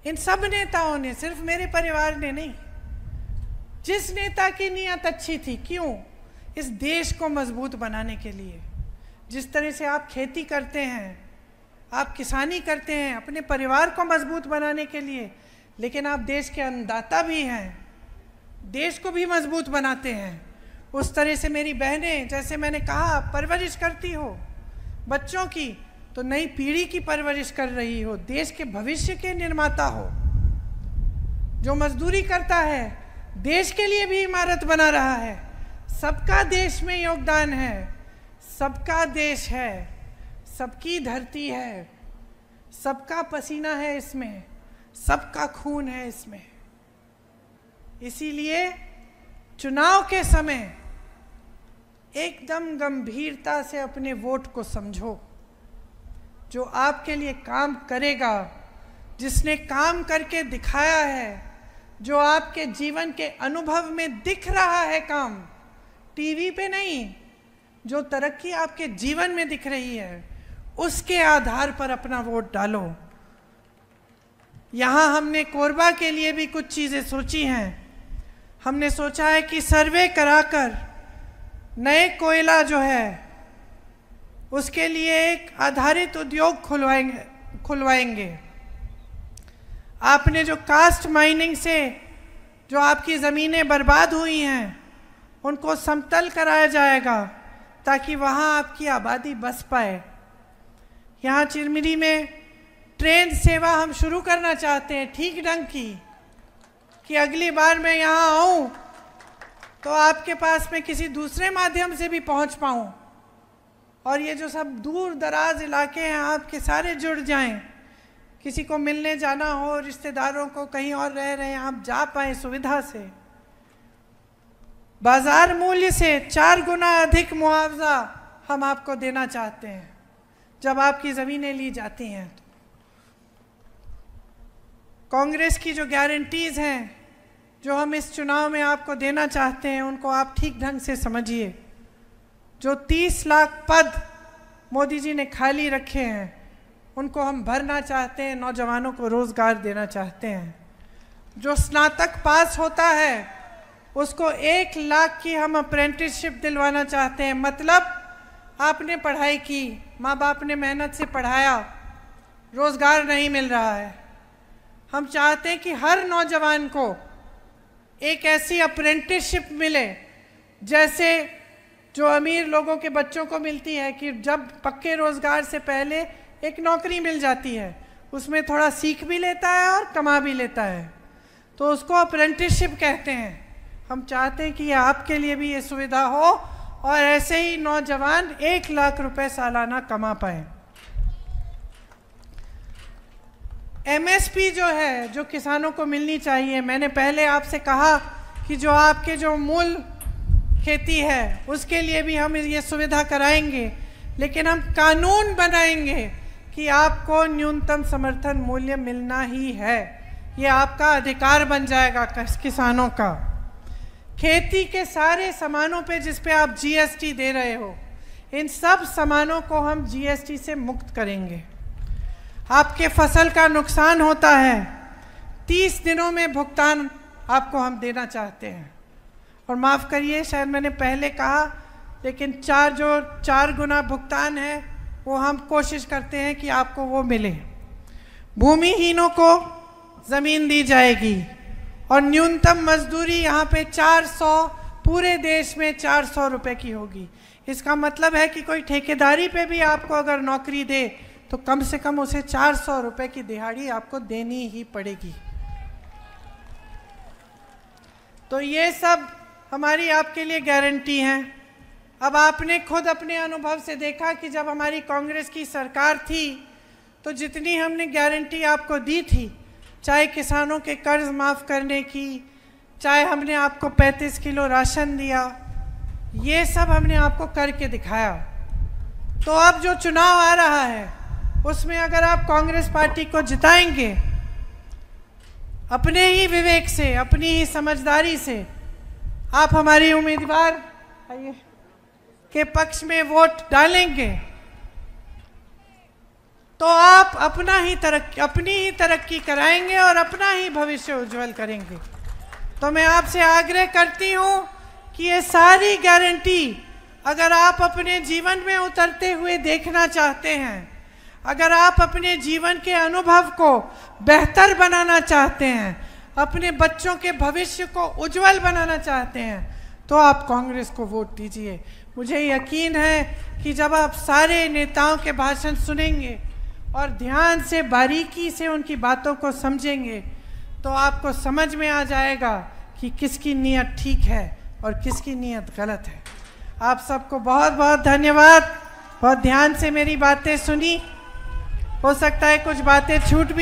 S1: इन सब नेताओं ने, सिर्फ मेरे परिवार ने नहीं। जिस नेता की नीयत अच्छी थी, क्यों? इस देश को मजबूत बनाने के लिए। जिस तरह से आप खेती करते हैं, आप किसानी करते हैं अपने परिवार को मजबूत बनाने के लिए, लेकिन आप देश के अन्नदाता भी हैं, देश को भी मजबूत बनाते हैं। उस तरह से मेरी बहनें, जैसे मैंने कहा, परवरिश करती हो बच्चों की, तो नई पीढ़ी की परवरिश कर रही हो, देश के भविष्य के निर्माता हो। जो मजदूरी करता है, देश के लिए भी इमारत बना रहा है। सबका देश में योगदान है, सबका देश है, सबकी धरती है, सबका पसीना है इसमें, सबका खून है इसमें। इसीलिए चुनाव के समय एकदम गंभीरता से अपने वोट को समझो। जो आपके लिए काम करेगा, जिसने काम करके दिखाया है, जो आपके जीवन के अनुभव में दिख रहा है काम, टीवी पे नहीं, जो तरक्की आपके जीवन में दिख रही है, उसके आधार पर अपना वोट डालो। यहाँ हमने कोरबा के लिए भी कुछ चीज़ें सोची हैं। हमने सोचा है कि सर्वे कराकर नए कोयला जो है उसके लिए एक आधारित उद्योग खुलवाएंगे। आपने जो कास्ट माइनिंग से जो आपकी ज़मीनें बर्बाद हुई हैं, उनको समतल कराया जाएगा ताकि वहाँ आपकी आबादी बस पाए। यहाँ चिरमिरी में ट्रेन सेवा हम शुरू करना चाहते हैं ठीक ढंग की, कि अगली बार मैं यहाँ आऊँ तो आपके पास में किसी दूसरे माध्यम से भी पहुँच पाऊँ, और ये जो सब दूर दराज इलाके हैं आपके सारे जुड़ जाएं। किसी को मिलने जाना हो, रिश्तेदारों को कहीं और रह रहे हैं, आप जा पाएँ सुविधा से। बाजार मूल्य से 4 गुना अधिक मुआवजा हम आपको देना चाहते हैं जब आपकी ज़मीनें ली जाती हैं। कांग्रेस की जो गारंटीज़ हैं जो हम इस चुनाव में आपको देना चाहते हैं, उनको आप ठीक ढंग से समझिए। जो 30 लाख पद मोदी जी ने खाली रखे हैं, उनको हम भरना चाहते हैं, नौजवानों को रोज़गार देना चाहते हैं। जो स्नातक पास होता है उसको 1 लाख की हम अप्रेंटिसशिप दिलवाना चाहते हैं। मतलब आपने पढ़ाई की, माँ बाप ने मेहनत से पढ़ाया, रोज़गार नहीं मिल रहा है। हम चाहते हैं कि हर नौजवान को एक ऐसी अप्रेंटिसशिप मिले जैसे जो अमीर लोगों के बच्चों को मिलती है, कि जब पक्के रोज़गार से पहले एक नौकरी मिल जाती है, उसमें थोड़ा सीख भी लेता है और कमा भी लेता है, तो उसको अप्रेंटिसशिप कहते हैं। हम चाहते हैं कि आपके लिए भी ये सुविधा हो और ऐसे ही नौजवान 1 लाख रुपए सालाना कमा पाए। एमएसपी जो है, जो किसानों को मिलनी चाहिए, मैंने पहले आपसे कहा कि जो आपके जो मूल खेती है उसके लिए भी हम ये सुविधा कराएंगे, लेकिन हम कानून बनाएंगे कि आपको न्यूनतम समर्थन मूल्य मिलना ही है। ये आपका अधिकार बन जाएगा किसानों का। खेती के सारे सामानों पे जिस पे आप जीएसटी दे रहे हो, इन सब सामानों को हम जीएसटी से मुक्त करेंगे। आपके फसल का नुकसान होता है, 30 दिनों में भुगतान आपको हम देना चाहते हैं। और माफ़ करिए, शायद मैंने पहले कहा, लेकिन 4 गुना भुगतान है वो हम कोशिश करते हैं कि आपको वो मिले। भूमिहीनों को ज़मीन दी जाएगी और न्यूनतम मजदूरी यहाँ पे 400, पूरे देश में 400 रुपये की होगी। इसका मतलब है कि कोई ठेकेदारी पे भी आपको अगर नौकरी दे तो कम से कम उसे 400 रुपये की दिहाड़ी आपको देनी ही पड़ेगी। तो ये सब हमारी आपके लिए गारंटी हैं। अब आपने खुद अपने अनुभव से देखा कि जब हमारी कांग्रेस की सरकार थी तो जितनी हमने गारंटी आपको दी थी, चाहे किसानों के कर्ज माफ़ करने की, चाहे हमने आपको 35 किलो राशन दिया, ये सब हमने आपको करके दिखाया। तो अब जो चुनाव आ रहा है उसमें अगर आप कांग्रेस पार्टी को जिताएंगे, अपने ही विवेक से, अपनी ही समझदारी से आप हमारी उम्मीदवार के पक्ष में वोट डालेंगे, तो आप अपनी ही तरक्की कराएंगे और अपना ही भविष्य उज्जवल करेंगे। तो मैं आपसे आग्रह करती हूँ कि ये सारी गारंटी अगर आप अपने जीवन में उतरते हुए देखना चाहते हैं, अगर आप अपने जीवन के अनुभव को बेहतर बनाना चाहते हैं, अपने बच्चों के भविष्य को उज्जवल बनाना चाहते हैं, तो आप कांग्रेस को वोट दीजिए। मुझे यकीन है कि जब आप सारे नेताओं के भाषण सुनेंगे और ध्यान से, बारीकी से उनकी बातों को समझेंगे, तो आपको समझ में आ जाएगा कि किसकी नीयत ठीक है और किसकी नीयत गलत है। आप सबको बहुत बहुत धन्यवाद। बहुत ध्यान से मेरी बातें सुनी। हो सकता है कुछ बातें छूटी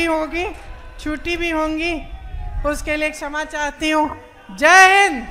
S1: भी होंगी, उसके लिए क्षमा चाहती हूँ। जय हिंद।